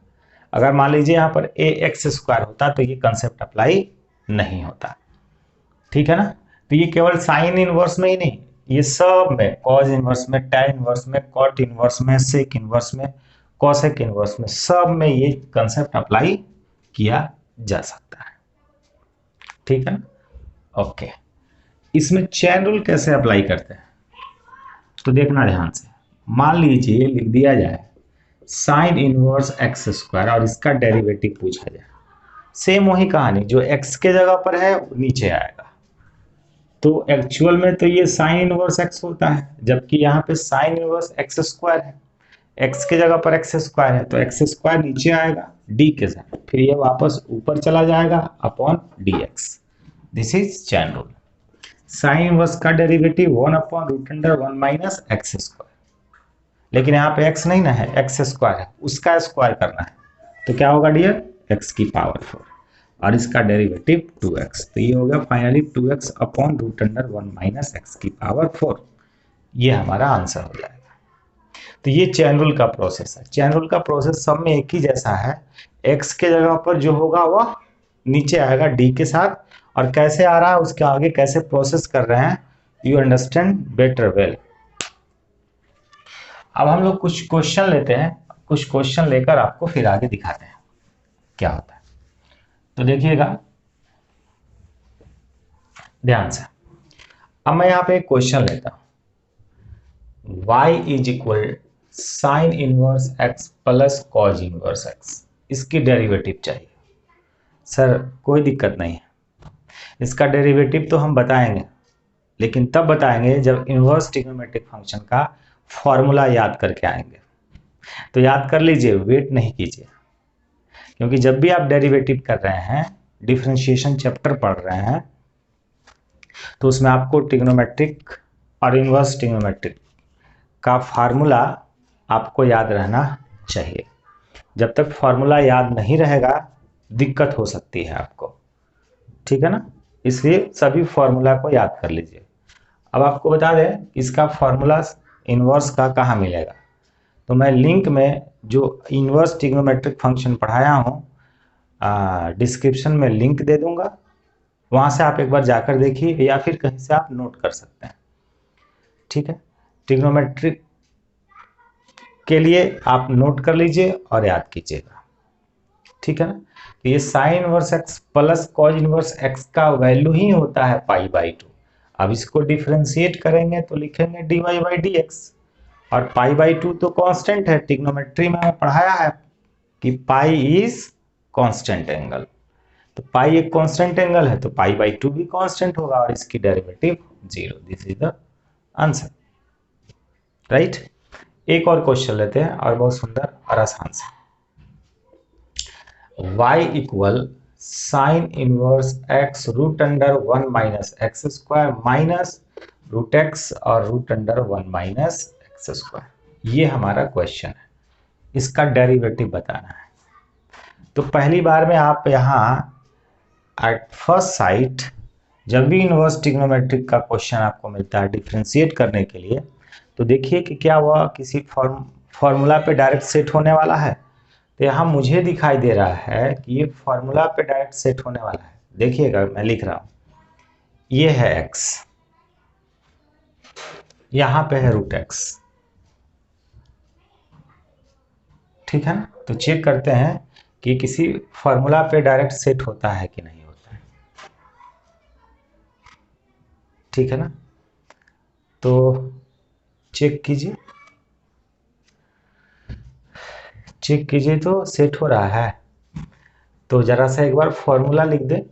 अगर मान लीजिए यहाँ पर ए एक्स स्क्वायर होता तो ये कंसेप्ट अप्लाई नहीं होता, ठीक है ना। तो ये केवल साइन इनवर्स में ही नहीं, ये सब में, कॉज इनवर्स में, टैन इनवर्स में, कॉट इनवर्स में, सेक इनवर्स में, कॉसेक इनवर्स में, सब में ये कंसेप्ट अप्लाई किया जा सकता है, ठीक है ना। ओके, इसमें चेन रूल कैसे अप्लाई करते हैं तो देखना ध्यान से। मान लीजिए लिख दिया जाए साइन इनवर्स एक्स स्क्वायर और इसका डेरिवेटिव पूछा जाए, सेम वही कहानी, जो एक्स के जगह पर है वो नीचे आएगा। तो एक्चुअल में तो ये साइन इनवर्स एक्स होता है, जबकि यहाँ पे साइन इनवर्स एक्स स्क्वायर है, एक्स के जगह पर एक्स स्क्वायर है, तो एक्स स्क्वायर नीचे आएगा डी के साथ, फिर ये वापस ऊपर चला जाएगा upon D X. This is chain rule. Sine inverse का derivative 1 upon root under 1 minus x square, लेकिन यहाँ पे x नहीं ना है, एक्स स्क्वायर है, उसका स्क्वायर करना है, तो क्या होगा डियर, x की पावर 4 और इसका डेरिवेटिव 2x, तो ये हो गया finally 2x upon root under 1 minus x की पावर 4। ये हमारा आंसर हो जाएगा। तो ये चैन रूल का प्रोसेस है। चैन रूल का प्रोसेस सब में एक ही जैसा है, x के जगह पर जो होगा वह नीचे आएगा d के साथ, और कैसे आ रहा है उसके आगे कैसे प्रोसेस कर रहे हैं, यू अंडरस्टैंड बेटर वेल। अब हम लोग कुछ क्वेश्चन लेते हैं, कुछ क्वेश्चन लेकर आपको फिर आगे दिखाते हैं क्या होता है। तो देखिएगा ध्यान से। अब मैं यहाँ पे एक क्वेश्चन लेता हूं, y is equal sine inverse x plus cause inverse x, इसकी डेरिवेटिव चाहिए। सर कोई दिक्कत नहीं है, इसका डेरिवेटिव तो हम बताएंगे, लेकिन तब बताएंगे जब इनवर्स ट्रिग्नोमेट्रिक फंक्शन का फॉर्मूला याद करके आएंगे। तो याद कर लीजिए, वेट नहीं कीजिए, क्योंकि जब भी आप डेरिवेटिव कर रहे हैं, डिफरेंशिएशन चैप्टर पढ़ रहे हैं, तो उसमें आपको ट्रिग्नोमेट्रिक और इनवर्स ट्रिग्नोमेट्रिक का फार्मूला आपको याद रहना चाहिए। जब तक फार्मूला याद नहीं रहेगा दिक्कत हो सकती है आपको, ठीक है ना, इसलिए सभी फार्मूला को याद कर लीजिए। अब आपको बता दें इसका फार्मूला इनवर्स का कहाँ मिलेगा, तो मैं लिंक में जो इनवर्स ट्रिग्नोमेट्रिक फंक्शन पढ़ाया हूँ डिस्क्रिप्शन में लिंक दे दूंगा, वहाँ से आप एक बार जाकर देखिए, या फिर कहीं से आप नोट कर सकते हैं, ठीक है। ट्रिग्नोमेट्रिक के लिए आप नोट कर लीजिए और याद कीजिएगा, ठीक है ना। तो ये sine inverse x plus cos inverse x का वैल्यू ही होता है पाई बाई 2। अब इसको डिफरेंशिएट करेंगे तो लिखेंगे d y by d x, और पाई बाई 2 तो कांस्टेंट है, ट्रिग्नोमेट्री में पढ़ाया है कि पाई इज कांस्टेंट एंगल, तो पाई एक कांस्टेंट एंगल है तो पाई बाई 2 भी कांस्टेंट होगा, और इसकी derivative 0। This is the answer, right. एक और क्वेश्चन लेते हैं, और बहुत सुंदर और आसान से। y equal sine inverse x root under 1 minus x square minus root X और root under 1 minus x square, ये हमारा क्वेश्चन है। इसका डेरिवेटिव बताना है। तो पहली बार में आप यहाँ एट फर्स्ट साइट जब भी इनवर्स ट्रिग्नोमेट्रिक का क्वेश्चन आपको मिलता है डिफरेंशिएट करने के लिए, तो देखिए कि क्या वह किसी फॉर्मूला पे डायरेक्ट सेट होने वाला है। तो यहाँ मुझे दिखाई दे रहा है कि ये फॉर्मूला पे डायरेक्ट सेट होने वाला है। देखिएगा मैं लिख रहा हूँ, ये है x, यहाँ पे है रूट एक्स, ठीक है ना। तो चेक करते हैं कि किसी फॉर्मूला पे डायरेक्ट सेट होता है कि नहीं होता है, ठीक है ना। तो चेक कीजिए, चेक कीजिए तो सेट हो रहा है। तो जरा सा एक बार फॉर्मूला लिख दे,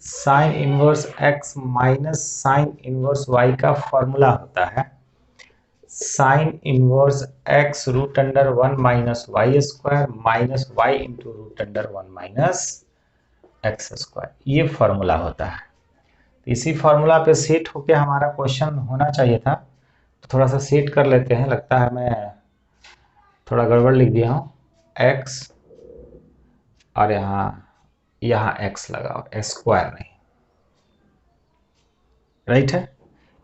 sine inverse x minus sine inverse y का फॉर्मूला होता है sine inverse x root under 1 minus Y square minus Y into root under 1 minus x square, ये फॉर्मूला होता है। तो इसी फॉर्मूला पे सेट होके हमारा क्वेश्चन होना चाहिए था। तो थोड़ा सा सेट कर लेते हैं, लगता है मैं थोड़ा गड़बड़ लिख दिया हूँ, x और यहाँ x लगाओ, एक्स स्क्वायर नहीं, राइट है।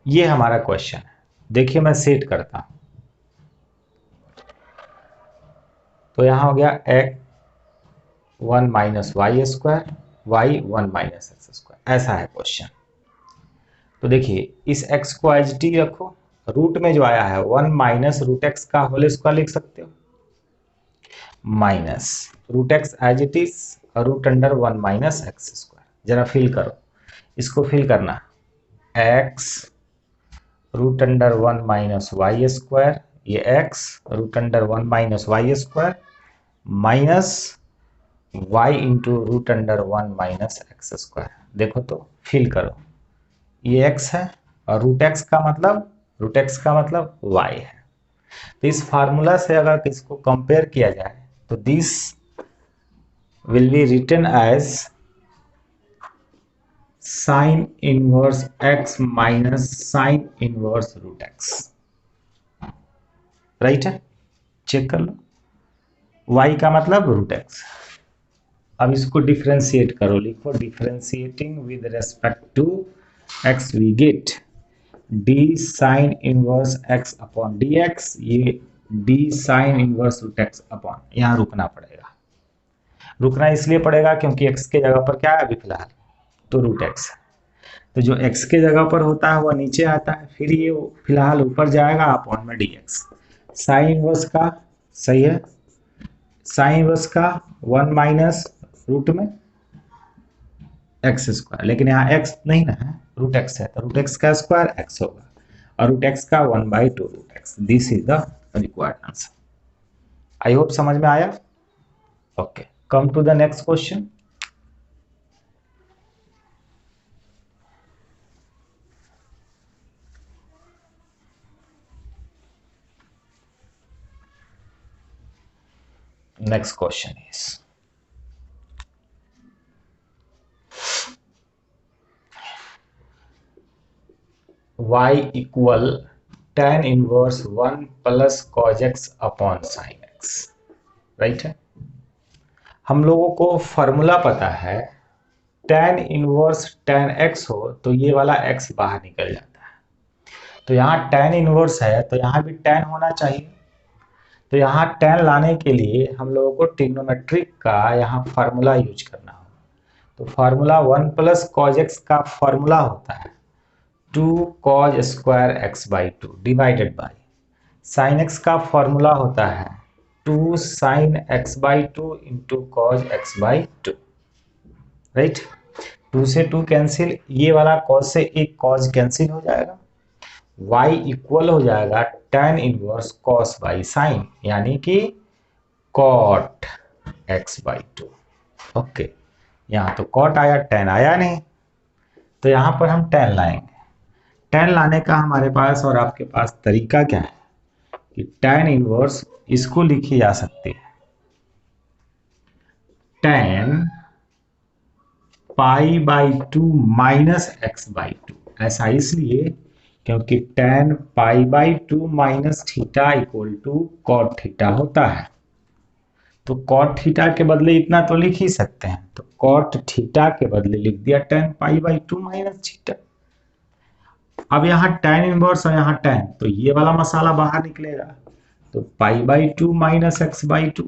ये हमारा क्वेश्चन है। देखिए मैं सेट करता हूं, तो यहाँ हो गया 1 minus Y square, y 1 minus x square, ऐसा है क्वेश्चन। तो देखिए इस x को एज टी रखो, रूट में जो आया है 1 माइनस रूट एक्स का होल स्क्वायर लिख सकते हो, minus root X as it is और root under 1 minus x square. जरा फिल करो, इसको फिल करना, x root under 1 minus Y square, ये x root under 1 minus Y square minus y into root under 1 minus x square. देखो तो fill करो, ये x है और रूट एक्स का मतलब y है। तो इस फार्मूला से अगर इसको कंपेयर किया जाए तो this will be written as sine inverse x minus sine inverse root x, right है, चेक कर लो, y का मतलब रूट एक्स। अब इसको डिफरेंशिएट करो, लिखो differentiating with respect to x we get D sine inverse x upon D X, ये D sine inverse root x upon, यहाँ रुकना पड़ेगा, रुकना इसलिए पड़ेगा क्योंकि x के जगह पर क्या है अभी फिलहाल, तो रूट एक्स। तो जो x के जगह पर होता है वह नीचे आता है, फिर ये फिलहाल ऊपर जाएगा अपॉन में डी एक्स। साइन इनवर्स का सही है, साइन इनवर्स का 1 माइनस रूट में एक्स स्क्वायर, लेकिन यहाँ x नहीं ना है, रूट एक्स है, तो रूट एक्स का स्क्वायर x होगा और रूट एक्स का 1/2 root x. This is the required answer. I hope समझ में आया। Okay, come to the next question. Next question is y equal tan inverse 1 plus cos x upon sin x, right है। हम लोगों को formula पता है, tan इनवर्स tan x हो तो ये वाला x बाहर निकल जाता है, तो यहाँ tan इनवर्स है तो यहाँ भी tan होना चाहिए। तो यहाँ tan लाने के लिए हम लोगों को ट्रिग्नोमेट्रिक का यहाँ फार्मूला यूज करना होगा। तो फार्मूला 1 प्लस कॉज एक्स का फार्मूला होता है 2 cause square x by 2 divided by sine x का फॉर्मूला होता है 2 sine x by 2 into cos x by 2, right. 2 से 2 कैंसिल, ये वाला कॉज से एक कॉज कैंसिल हो जाएगा, y इक्वल हो जाएगा tan inverse cos by sine, यानी कि cot x बाई 2। ओके, यहाँ तो cot आया, tan आया नहीं, तो यहाँ पर हम tan लाएंगे। tan लाने का हमारे पास और आपके पास तरीका क्या है कि tan इनवर्स इसको लिखी जा सकती है tan pi by 2 minus x by 2। ऐसा इसलिए क्योंकि tan pi by 2 minus theta equal to cot theta होता है, तो कॉट थीटा के बदले इतना तो लिख ही सकते हैं, तो कॉट थीटा के बदले लिख दिया tan pi by 2 minus theta. अब यहाँ tan इनवर्स और यहाँ tan, तो ये वाला मसाला बाहर निकलेगा, तो पाई बाई 2 माइनस एक्स बाई 2।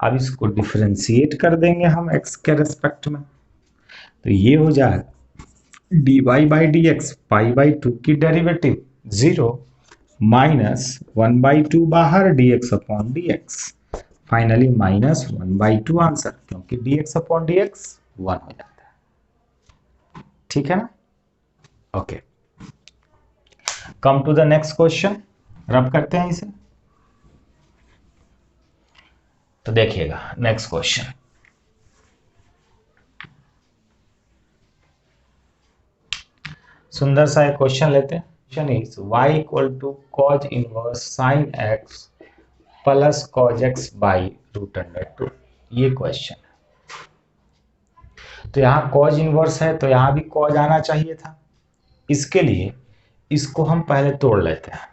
अब इसको डिफरेंशिएट कर देंगे हम x के रेस्पेक्ट में, तो ये हो जाएगा dy by d x, pi by 2 की डेरिवेटिव 0 माइनस 1/2 बाहर dx upon dx, finally minus 1/2 answer, क्योंकि dx अपॉन dx 1 हो जाता है, ठीक है ना। Okay, come to the next question, रब करते हैं इसे। तो देखिएगा नेक्स्ट क्वेश्चन, सुंदर सा एक क्वेश्चन लेते हैं। Question is y equal to cos inverse sine x plus cos x by root under 2, ये क्वेश्चन है। तो यहाँ कॉज इनवर्स है तो यहाँ भी कॉज आना चाहिए था, इसके लिए इसको हम पहले तोड़ लेते हैं।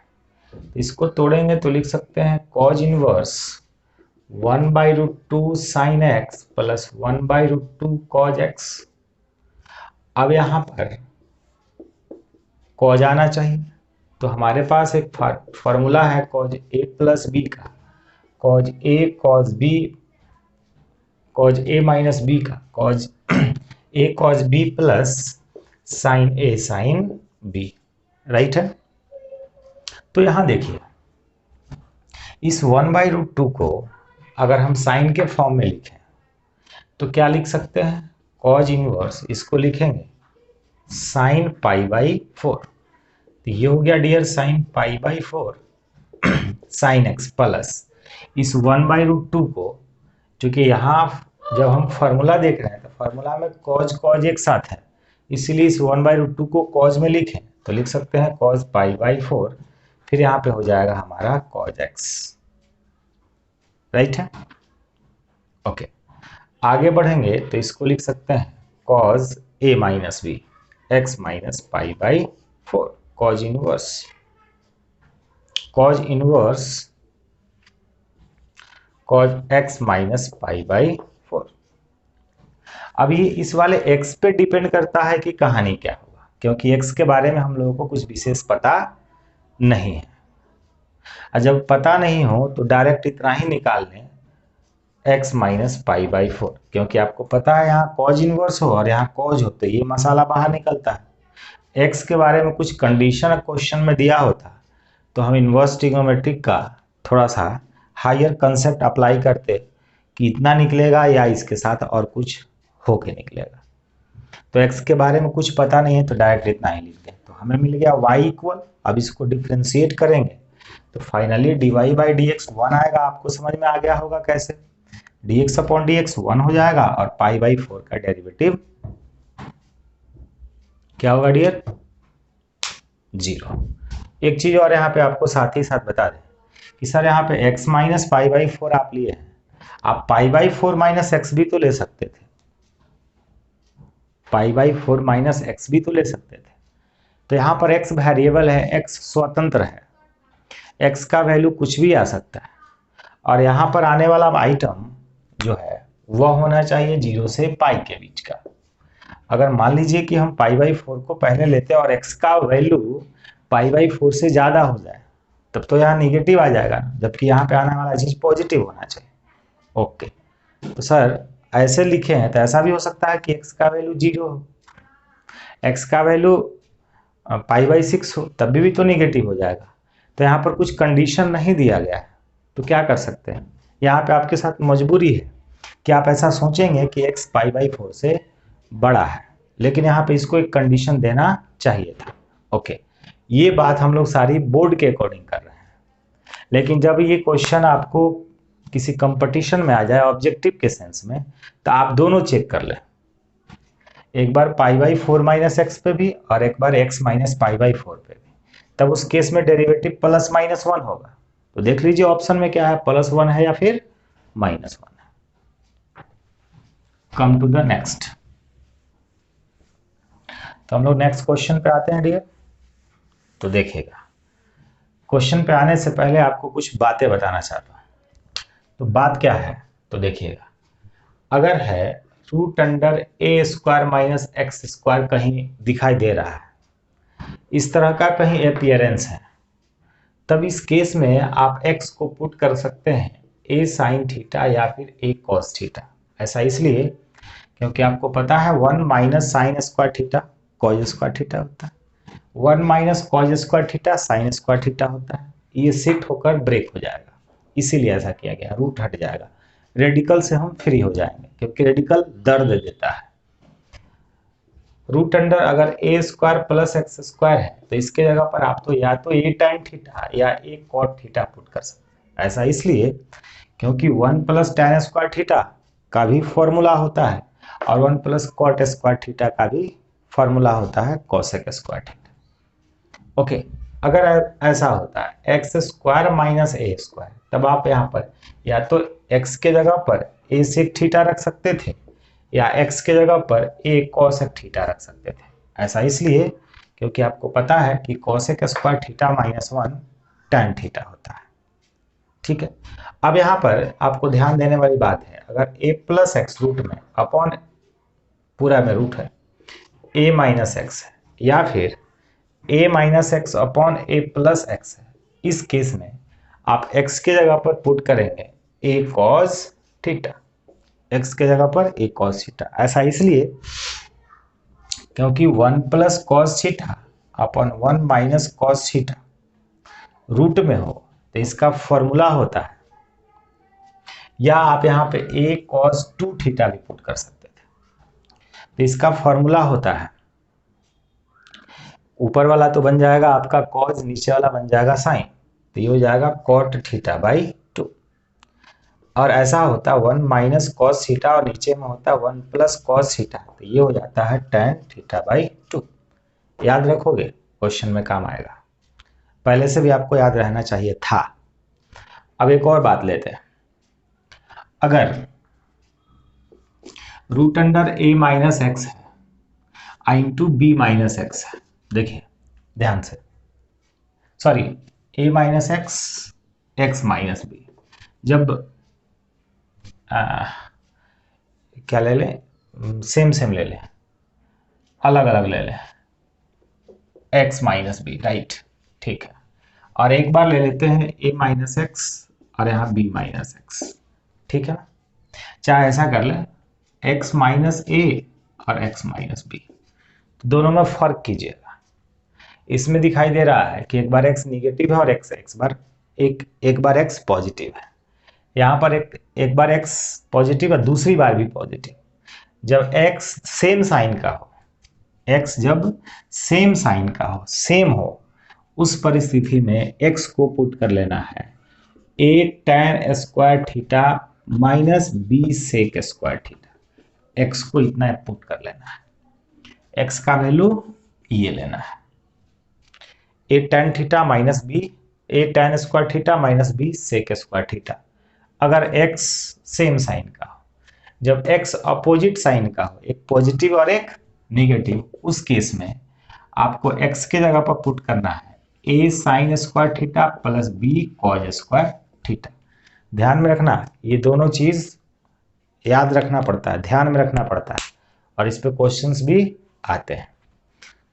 इसको तोड़ेंगे तो लिख सकते हैं cos inverse 1/√2 sine x plus 1/√2 cos x। अब यहाँ पर कॉज आना चाहिए, तो हमारे पास एक फॉर्मूला है कॉज ए प्लस बी का, cause A cause be cause A minus B का कॉज ए कॉज बी प्लस साइन ए साइन बी, राइट है। तो यहां देखिए इस 1/√2 को अगर हम साइन के फॉर्म में लिखें तो क्या लिख सकते हैं, कॉज इनवर्स इसको लिखेंगे साइन π/4। तो ये हो गया डियर साइन π/4 साइन एक्स प्लस इस 1/√2 को, चूंकि यहाँ जब हम फॉर्मूला देख रहे हैं तो फॉर्मूला में कॉज कॉज एक साथ है, इसीलिए इस 1/√2 को कॉज में लिखें तो लिख सकते हैं कॉज π/4, फिर यहाँ पे हो जाएगा हमारा कॉज एक्स, राइट है। ओके, आगे बढ़ेंगे तो इसको लिख सकते हैं cos A minus B X minus π/4 cos inverse cos X minus π/4। अब ये इस वाले x पे डिपेंड करता है कि कहानी क्या होगा, क्योंकि x के बारे में हम लोगों को कुछ विशेष पता नहीं है। और जब पता नहीं हो तो डायरेक्ट इतना ही निकाल लें x माइनस π/4, क्योंकि आपको पता है यहाँ कॉज इनवर्स हो और यहाँ कॉज हो तो ये मसाला बाहर निकलता है। x के बारे में कुछ कंडीशन क्वेश्चन में दिया होता तो हम इन्वर्स ट्रिग्नोमेट्रिक का थोड़ा सा हायर कंसेप्ट अप्लाई करते कि इतना निकलेगा या इसके साथ और कुछ होके निकलेगा। तो x के बारे में कुछ पता नहीं है तो डायरेक्ट इतना ही लिख दें, तो हमें मिल गया y इक्वल, अब इसको डिफ्रेंशिएट करेंगे तो फाइनली dy/dx 1 आएगा। आपको समझ में आ गया होगा कैसे, dx/dx 1 हो जाएगा और π/4 का डेरिवेटिव क्या होगा डियर, 0। एक चीज और यहाँ पे आपको साथ ही साथ बता दें कि सर यहाँ पे x माइनस π/4 आप लिए हैं, आप π/4 माइनस एक्स भी तो ले सकते थे, π/4 माइनस एक्स भी तो ले सकते थे। तो यहाँ पर x वेरिएबल है, x स्वतंत्र है, x का वैल्यू कुछ भी आ सकता है और यहाँ पर आने वाला आइटम जो है वह होना चाहिए 0 से पाई के बीच का। अगर मान लीजिए कि हम π/4 को पहले लेते हैं और x का वैल्यू π/4 से ज़्यादा हो जाए तब तो यहाँ निगेटिव आ जाएगा, जबकि यहाँ पे आने वाला चीज़ पॉजिटिव होना चाहिए। ओके, तो सर ऐसे लिखे हैं तो ऐसा भी हो सकता है कि x का वैल्यू 0 हो, x का वैल्यू π/6 हो तब भी तो निगेटिव हो जाएगा। तो यहाँ पर कुछ कंडीशन नहीं दिया गया है तो क्या कर सकते हैं, यहाँ पे आपके साथ मजबूरी है कि आप ऐसा सोचेंगे कि x π/4 से बड़ा है, लेकिन यहाँ पे इसको एक कंडीशन देना चाहिए था। ओके, ये बात हम लोग सारी बोर्ड के अकॉर्डिंग कर रहे हैं, लेकिन जब ये क्वेश्चन आपको किसी कंपटीशन में आ जाए ऑब्जेक्टिव के सेंस में तो आप दोनों चेक कर लें, एक बार π/4 माइनस एक्स पे भी और एक बार x माइनस π/4 पे भी, तब उस केस में डेरिवेटिव प्लस माइनस 1 होगा। तो देख लीजिए ऑप्शन में क्या है, +1 है या फिर -1 है। कम टू द नेक्स्ट, तो हम लोग नेक्स्ट क्वेश्चन पे आते हैं डियर। तो देखिएगा, क्वेश्चन पे आने से पहले आपको कुछ बातें बताना चाहता हूँ। तो बात क्या है, तो देखिएगा, अगर है √a² - x² कहीं दिखाई दे रहा है, इस तरह का कहीं अपीयरेंस है, तब इस केस में आप x को पुट कर सकते हैं a sin थीटा या फिर a cos थीटा। ऐसा इसलिए क्योंकि आपको पता है 1 minus sine square theta cause square theta होता है, 1 minus cos square theta sine square theta होता है। ये शिफ्ट होकर ब्रेक हो जाएगा, इसीलिए ऐसा किया गया, रूट हट जाएगा, रेडिकल से हम फ्री हो जाएंगे क्योंकि रेडिकल दर्द देता है। √अंडर अगर a² + x² है तो इसके जगह पर आप तो या तो a tan थीटा या a cot थीटा पुट कर सकते हैं। ऐसा इसलिए क्योंकि 1 + tan स्क्वायर थीटा का भी फॉर्मूला होता है और 1 + cot स्क्वायर थीटा का भी फॉर्मूला होता है cosec स्क्वायर थीटा। ओके, अगर ऐसा होता है x² - a², तब आप यहाँ पर या तो x के जगह पर a sec थीटा रख सकते थे या x के जगह पर a cosec थीटा रख सकते थे। ऐसा इसलिए क्योंकि आपको पता है कि cosec square theta -1 tan theta होता है। ठीक है, अब यहाँ पर आपको ध्यान देने वाली बात है, अगर a + x रूट में अपॉन पूरा में रूट है a - x है या फिर a - x upon a + x है, इस केस में आप x के जगह पर पुट करेंगे a cos थीटा। x के जगह पर a cos थीटा। ऐसा इसलिए क्योंकि 1 प्लस कॉस थीटा अपन 1 माइनस कॉस थीटा रूट में हो तो इसका फॉर्मूला होता है, या आप यहाँ पे a cos 2 थीटा भी पुट कर सकते थे। तो इसका फॉर्मूला होता है, ऊपर वाला तो बन जाएगा आपका cos, नीचे वाला बन जाएगा साइन, तो ये हो जाएगा cot थीटा बाई 2। और ऐसा होता है 1 माइनस कॉस थीटा और नीचे में होता है 1 प्लस कॉस थीटा, तो ये हो जाता है tan थीटा बाई 2। याद रखोगे, क्वेश्चन में काम आएगा, पहले से भी आपको याद रहना चाहिए था। अब एक और बात लेते हैं, अगर root under a minus x है आई इंटू बी माइनस एक्स है, देखिए ध्यान से, sorry a minus x x minus बी, जब क्या ले लें, सेम ले लें, अलग अलग ले लें, x माइनस बी, राइट, ठीक है। और एक बार ले लेते हैं a माइनस एक्स और यहाँ b माइनस एक्स, ठीक है ना। चाहे ऐसा कर लें x माइनस ए और x माइनस बी, तो दोनों में फर्क कीजिएगा। इसमें दिखाई दे रहा है कि एक बार x निगेटिव है और एक बार x पॉजिटिव है। यहाँ पर एक बार x पॉजिटिव है, दूसरी बार भी पॉजिटिव। जब x सेम साइन का हो, x जब सेम साइन का हो, सेम हो, उस परिस्थिति में x को पुट कर लेना है a tan square theta minus b sec square theta. x को इतना पुट कर लेना है, x का वैल्यू ये लेना है, a tan theta minus b, a tan square theta minus b sec square theta. अगर x सेम साइन का हो, जब x अपोजिट साइन का हो, एक पॉजिटिव और एक नेगेटिव, उस केस में आपको x के जगह पर पुट करना है a sine square theta plus b cause square theta. ध्यान में रखना, ये दोनों चीज याद रखना पड़ता है, ध्यान में रखना पड़ता है, और इस पे क्वेश्चंस भी आते हैं।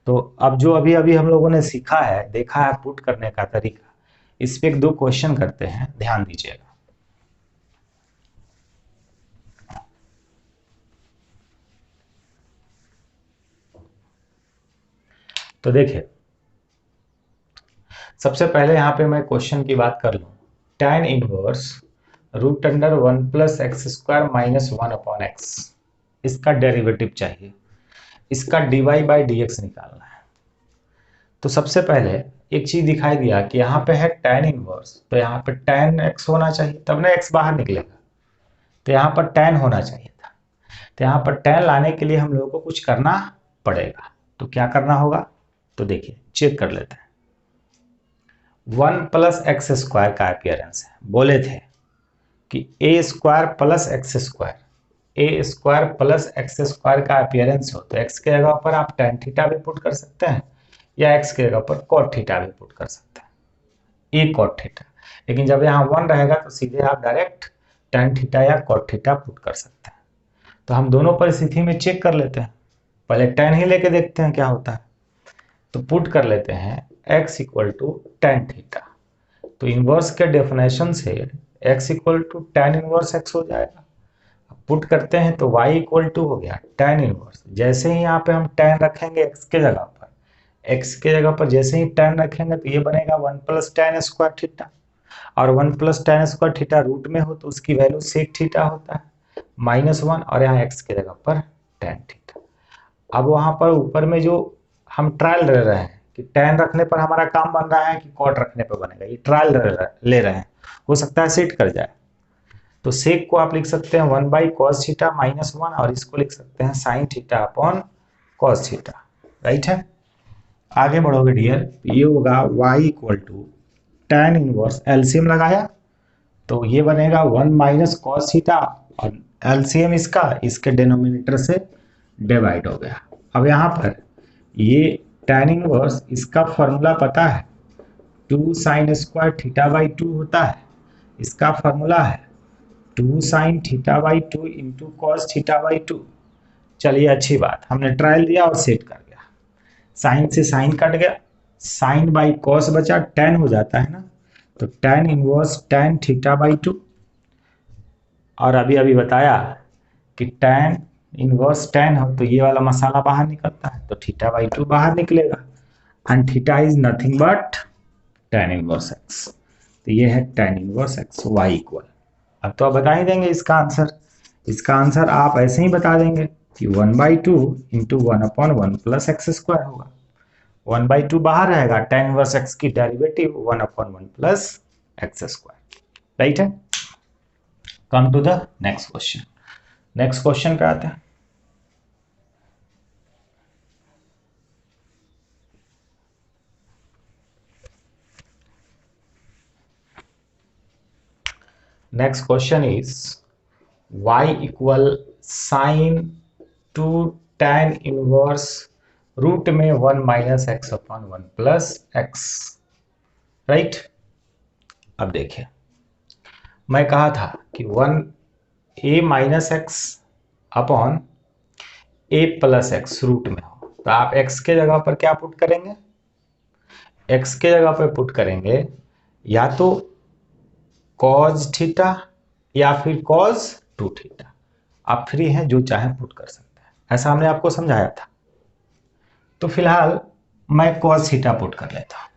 तो अब जो अभी अभी हम लोगों ने सीखा है, देखा है पुट करने का तरीका, इस पे 1-2 क्वेश्चन करते हैं, ध्यान दीजिएगा। तो देखिए, सबसे पहले यहाँ पे मैं क्वेश्चन की बात कर लूँ, tan inverse root under 1 plus x square minus 1 upon x, इसका डेरिवेटिव चाहिए, इसका dy बाई dx निकालना है। तो सबसे पहले एक चीज दिखाई दिया कि यहाँ पे है tan इनवर्स, तो यहाँ पे tan x होना चाहिए, तब ना x बाहर निकलेगा, तो यहाँ पर tan होना चाहिए था। तो यहाँ पर tan लाने के लिए हम लोगों को कुछ करना पड़ेगा, तो क्या करना होगा, तो देखिए चेक कर लेते हैं। 1 प्लस एक्स स्क्वायर का अपीयरेंस है, बोले थे कि a square plus x square, A square plus x square का अपीयरेंस हो, तो x के जगह पर आप tan थीटा भी पुट कर सकते हैं, या x के जगह पर cot थीटा भी पुट कर सकते हैं, a cot थीटा। लेकिन जब यहाँ 1 रहेगा तो सीधे आप डायरेक्ट tan थीटा या cot थीटा पुट कर सकते हैं। तो हम दोनों परिस्थिति में चेक कर लेते हैं, पहले tan ही लेके देखते हैं क्या होता है। तो पुट कर लेते हैं x equal to tan theta, तो इनवर्स के डेफिनेशन से x equal to tan inverse x हो जाएगा। पुट करते हैं तो y इक्वल टू हो गया tan इनवर्स, जैसे ही यहाँ पे हम tan रखेंगे x के जगह पर, x के जगह पर जैसे ही tan रखेंगे तो ये बनेगा 1 प्लस tan स्क्वायर थीटा, और 1 plus tan square theta root में हो तो उसकी वैल्यू सेक थीटा होता है -1, और यहाँ x के जगह पर tan थीटा। अब वहाँ पर ऊपर में जो हम ट्रायल ले रहे हैं कि tan रखने पर हमारा काम बन रहा है कि cot रखने पर बनेगा, ये ट्रायल ले रहे हैं, हो सकता है सेट कर जाए। तो सेक को आप लिख सकते हैं 1 बाई कॉस थीटा -1, और इसको लिख सकते हैं sine theta upon cos theta, right है। आगे बढ़ोगे डियर, ये होगा y equal to tan inverse, LCM लगाया तो ये बनेगा 1 माइनस कॉस थीटा, और एलसीएम इसके डिनोमिनेटर से डिवाइड हो गया। अब यहाँ पर ये tan इनवर्स, इसका फॉर्मूला पता है 2 साइन स्क्वायर थीटा बाई 2 होता है, इसका फॉर्मूला है 2 sign theta by 2 into cos theta by 2। चलिए अच्छी बात, हमने ट्रायल दिया और सेट कर गया, साइन से साइन कट गया, साइन बाई कॉस बचा, tan हो जाता है ना, तो tan inverse tan theta by 2। और अभी अभी बताया कि tan इनवर्स tan हो तो ये वाला मसाला बाहर निकलता है, तो थीटा बाई 2 बाहर निकलेगा, and theta is nothing but tan inverse x। तो ये है tan inverse x y equal. अब तो आप बता ही देंगे इसका आंसर। इसका आंसर आप ऐसे ही बता देंगे कि 1/2 इंटू 1/1 प्लस एक्स स्क्वायर होगा। 1/2 बाहर रहेगा, tan इनवर्स x की derivative 1/1 plus x square, right है। Come to the next question. Next question पे आते हैं। Next question is y equal sine 2 tan inverse root में 1 minus x upon 1 plus x, right. अब देखिए, मैं कहा था कि 1 a minus x upon a plus x root में हो, तो आप x के जगह पर क्या पुट करेंगे? x के जगह पर पुट करेंगे या तो cos थीटा या फिर cos 2 थीटा। आप फ्री हैं, जो चाहे पुट कर सकते हैं, ऐसा हमने आपको समझाया था। तो फिलहाल मैं cos थीटा पुट कर लेता हूं,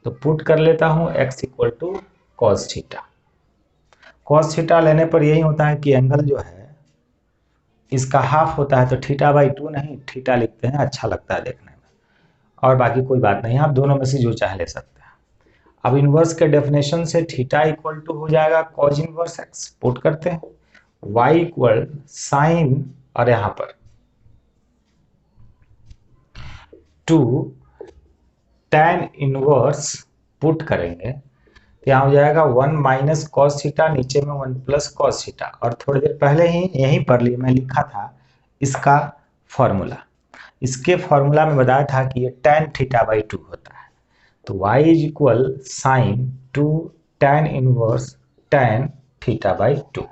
तो पुट कर लेता हूं x equal to cos theta. cos theta लेने पर यही होता है कि एंगल जो है इसका हाफ होता है, तो थीटा बाई 2 नहीं, थीटा लिखते हैं, अच्छा लगता है देखने में, और बाकी कोई बात नहीं, आप दोनों में से जो चाहे ले सकते हैं। अब इनवर्स के डेफिनेशन से थीटा इक्वल टू हो जाएगा cos इनवर्स x, पुट करते हैं, y इक्वल साइन, और यहां पर 2 tan इनवर्स पुट करेंगे, तो यहाँ हो जाएगा 1 माइनस कॉस थीटा, नीचे में 1 प्लस कॉस थीटा, और थोड़ी देर पहले ही यहीं पर लिए मैं लिखा था इसका फॉर्मूला। इसके फॉर्मूला में बताया था कि ये tan थीटा बाई 2 होता है, तो y is equal sine 2 tan inverse tan theta by 2।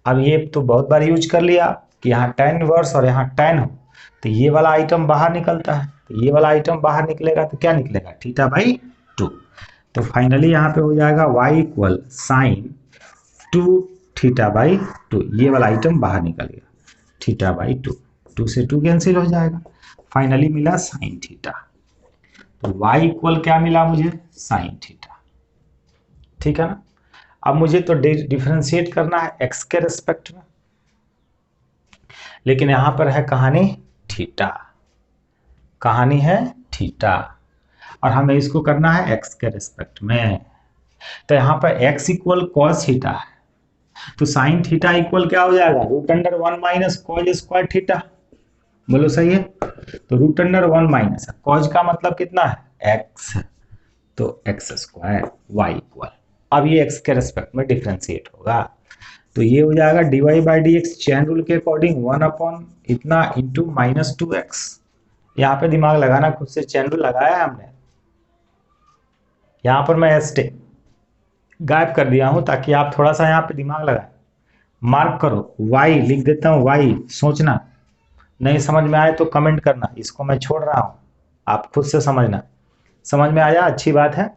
अब ये तो बहुत बार यूज कर लिया कि यहाँ tan इनवर्स और यहाँ tan हो, तो ये वाला आइटम बाहर निकलता है, तो ये वाला आइटम बाहर निकलेगा तो क्या निकलेगा? Theta by 2। तो फाइनली यहाँ पे हो जाएगा y equal sine 2 theta by 2, ये वाला आइटम बाहर निकल गया, थीटा बाई 2, 2 से 2 कैंसिल हो जाएगा, फाइनली मिला साइन थीटा। तो y इक्वल क्या मिला मुझे? साइन थीटा, ठीक है ना। अब मुझे तो डिफरेंशिएट करना है x के रेस्पेक्ट में, लेकिन यहां पर है कहानी थीटा, कहानी है थीटा, और हमें इसको करना है x के रेस्पेक्ट में। तो यहाँ पर x इक्वल कॉस थीटा है, तो साइन थीटा इक्वल क्या हो जाएगा? Root under 1 minus cos square theta, बोलो सही है। तो रूट अंडर 1 माइनस कॉज का मतलब कितना है? x, तो एक्स स्क्वायर y इक्वल, अब ये x के रेस्पेक्ट में डिफरेंशिएट होगा, तो ये हो जाएगा dy by d x, chain rule के अकॉर्डिंग 1 अपॉन इतना इंटू माइनस 2x। यहाँ पे दिमाग लगाना, खुद से चैन रूल लगाया है हमने, यहाँ पर मैं एस्टे गायब कर दिया हूं ताकि आप थोड़ा सा यहाँ पे दिमाग लगाएं। मार्क करो, y लिख देता हूं, y सोचना, नहीं समझ में आए तो कमेंट करना, इसको मैं छोड़ रहा हूं, आप खुद से समझना, समझ में आया अच्छी बात है,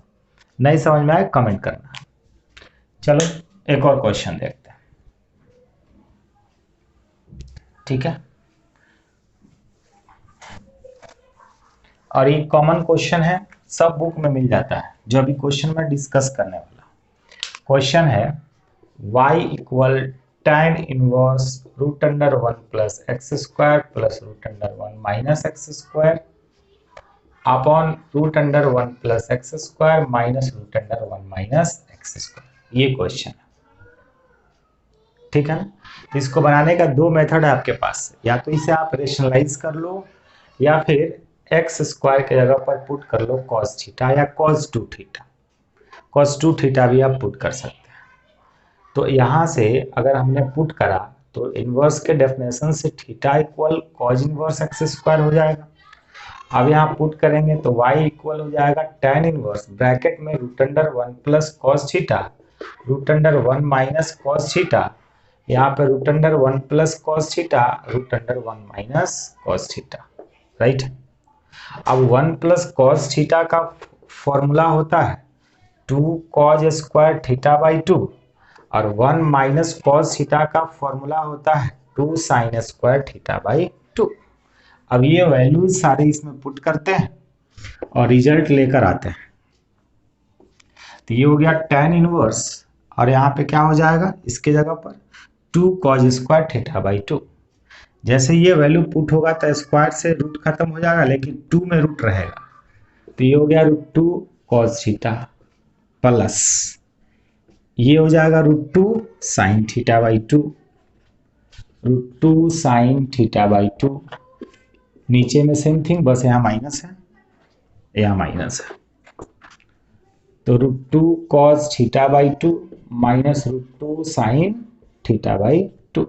नहीं समझ में आए कमेंट करना। चलो एक और क्वेश्चन देखते हैं, ठीक है। और ये कॉमन क्वेश्चन है, सब बुक में मिल जाता है, जो अभी क्वेश्चन में डिस्कस करने वाला क्वेश्चन है y equal tan inverse root under 1 plus x square plus root under 1 minus x square upon root under 1 plus x square minus root under 1 minus x square, ये क्वेश्चन है, ठीक है ना। तो इसको बनाने का दो मेथड है आपके पास, या तो इसे आप रेशनलाइज कर लो, या फिर एक्स स्क्वायर के जगह पर पुट कर लो कॉस थीटा या कॉस 2 थीटा, कॉस 2 थीटा भी आप पुट कर सकते हैं। तो यहाँ से अगर हमने पुट करा तो इनवर्स के डेफिनेशन से theta equal cause inverse x square हो जाएगा। अब यहाँ पुट करेंगे तो y इक्वल हो जाएगा tan इनवर्स ब्रैकेट में root under 1 plus cos theta root under 1 minus cos theta, यहाँ पे root under 1 plus cos theta root under 1 minus cos theta, right. अब 1 प्लस कॉस थीटा का फॉर्मूला होता है 2 कॉज स्क्वायर थीटा बाई 2, और 1 minus cos theta का formula होता है 2 साइन स्क्वायर थीटा बाई 2। अब ये वैल्यूज सारे इसमें पुट करते हैं और रिजल्ट लेकर आते हैं। तो ये हो गया tan इनवर्स, और यहाँ पे क्या हो जाएगा इसके जगह पर 2 cos स्क्वायर थीटा बाई 2। जैसे ये वैल्यू पुट होगा तो स्क्वायर से रूट खत्म हो जाएगा, लेकिन 2 में रूट रहेगा। तो ये हो गया √2 cos थीटा प्लस ये हो जाएगा √2 sign theta by 2, √2 sign theta by 2। नीचे में सेम थिंग, बस यहाँ माइनस है, यहाँ माइनस है। तो √2 cos theta by 2 minus √2 sign theta by 2।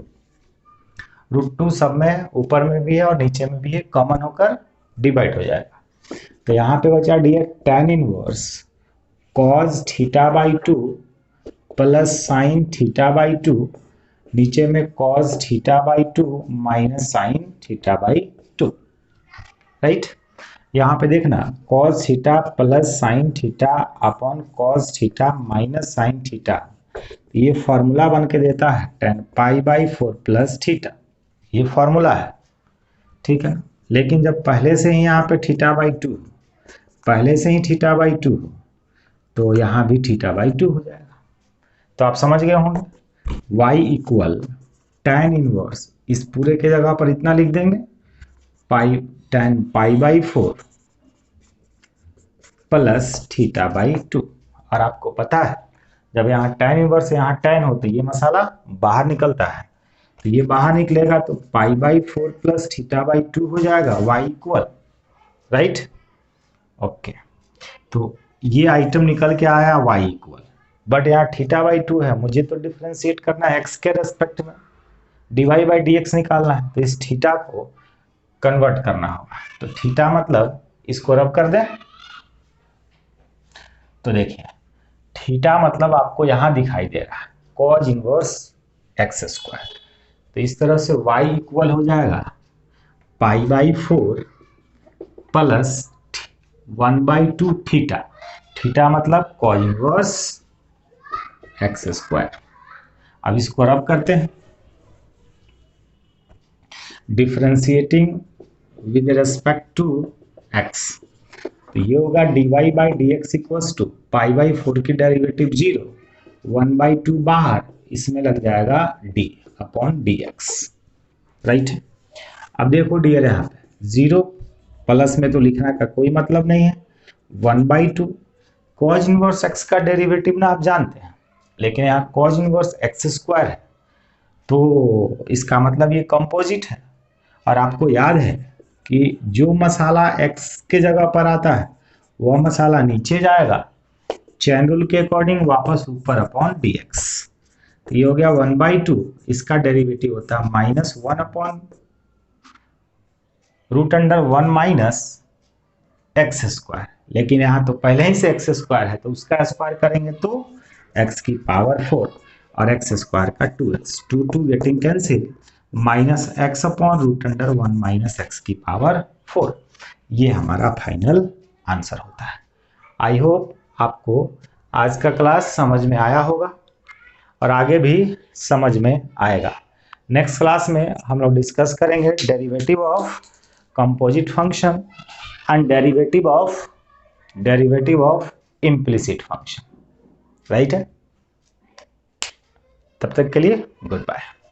√2 सब में ऊपर में भी है और नीचे में भी है, कॉमन होकर डिवाइड हो जाएगा। तो यहाँ पे बचा dear tan inverse cos theta by 2 plus sine theta by 2, नीचे में cos theta by 2 minus sine theta by 2, right. यहाँ पे देखना cos theta plus sine theta upon cos theta minus sine theta, ये फॉर्मूला बन के देता है tan pi by 4 plus theta, ये फॉर्मूला है, ठीक है। लेकिन जब पहले से ही यहाँ पे थीटा बाई 2, पहले से ही थीटा बाई 2, तो यहाँ भी थीटा बाई 2 हो जाएगा। तो आप समझ गए होंगे y इक्वल tan इनवर्स, इस पूरे के जगह पर इतना लिख देंगे tan pi by 4 plus theta by 2। और आपको पता है जब यहाँ tan इनवर्स यहाँ tan हो तो ये मसाला बाहर निकलता है, तो ये बाहर निकलेगा तो पाई बाई 4 प्लस थीटा बाई 2 हो जाएगा y इक्वल, राइट। ओके, तो ये आइटम निकल के आया y इक्वल, बट यहाँ थीटा बाई 2 है, मुझे तो डिफ्रेंशिएट करना है x के रेस्पेक्ट में, dy बाई dx निकालना है, तो इस थीटा को कन्वर्ट करना होगा। तो थीटा मतलब इसको रब कर दें, तो देखिए थीटा मतलब आपको यहां दिखाई दे रहा है cos इनवर्स x स्क्वायर। तो इस तरह से y इक्वल हो जाएगा pi by 4 plus 1/2 theta, theta मतलब cos इनवर्स x स्क्वायर। अब इसको रब करते हैं, differentiating with respect to x, तो ये होगा dy by dx equals to pi by 4 की डेरिवेटिव 0, 1/2 बाहर, इसमें लग जाएगा d अपॉन dx, राइट। अब देखो डियर यहाँ पे 0 प्लस में तो लिखने का कोई मतलब नहीं है, 1/2 cos इनवर्स x का डेरिवेटिव ना आप जानते हैं, लेकिन यहाँ cos इनवर्स x स्क्वायर है, तो इसका मतलब ये कंपोजिट है। और आपको याद है कि जो मसाला x के जगह पर आता है वह मसाला नीचे जाएगा, चैन रूल के अकॉर्डिंग वापस ऊपर अपॉन dx। तो ये हो गया 1/2, इसका डेरिवेटिव होता है -1 अपॉन √1 माइनस x स्क्वायर, लेकिन यहाँ तो पहले ही से x स्क्वायर है तो उसका स्क्वायर करेंगे तो x की पावर 4 और x स्क्वायर का 2x, 2 getting cancel, minus x upon √1 minus x की पावर 4। ये हमारा फाइनल आंसर होता है। आई होप आपको आज का क्लास समझ में आया होगा और आगे भी समझ में आएगा। नेक्स्ट क्लास में हम लोग डिस्कस करेंगे derivative of composite function and derivative of implicit function, right है। तब तक के लिए गुड बाय।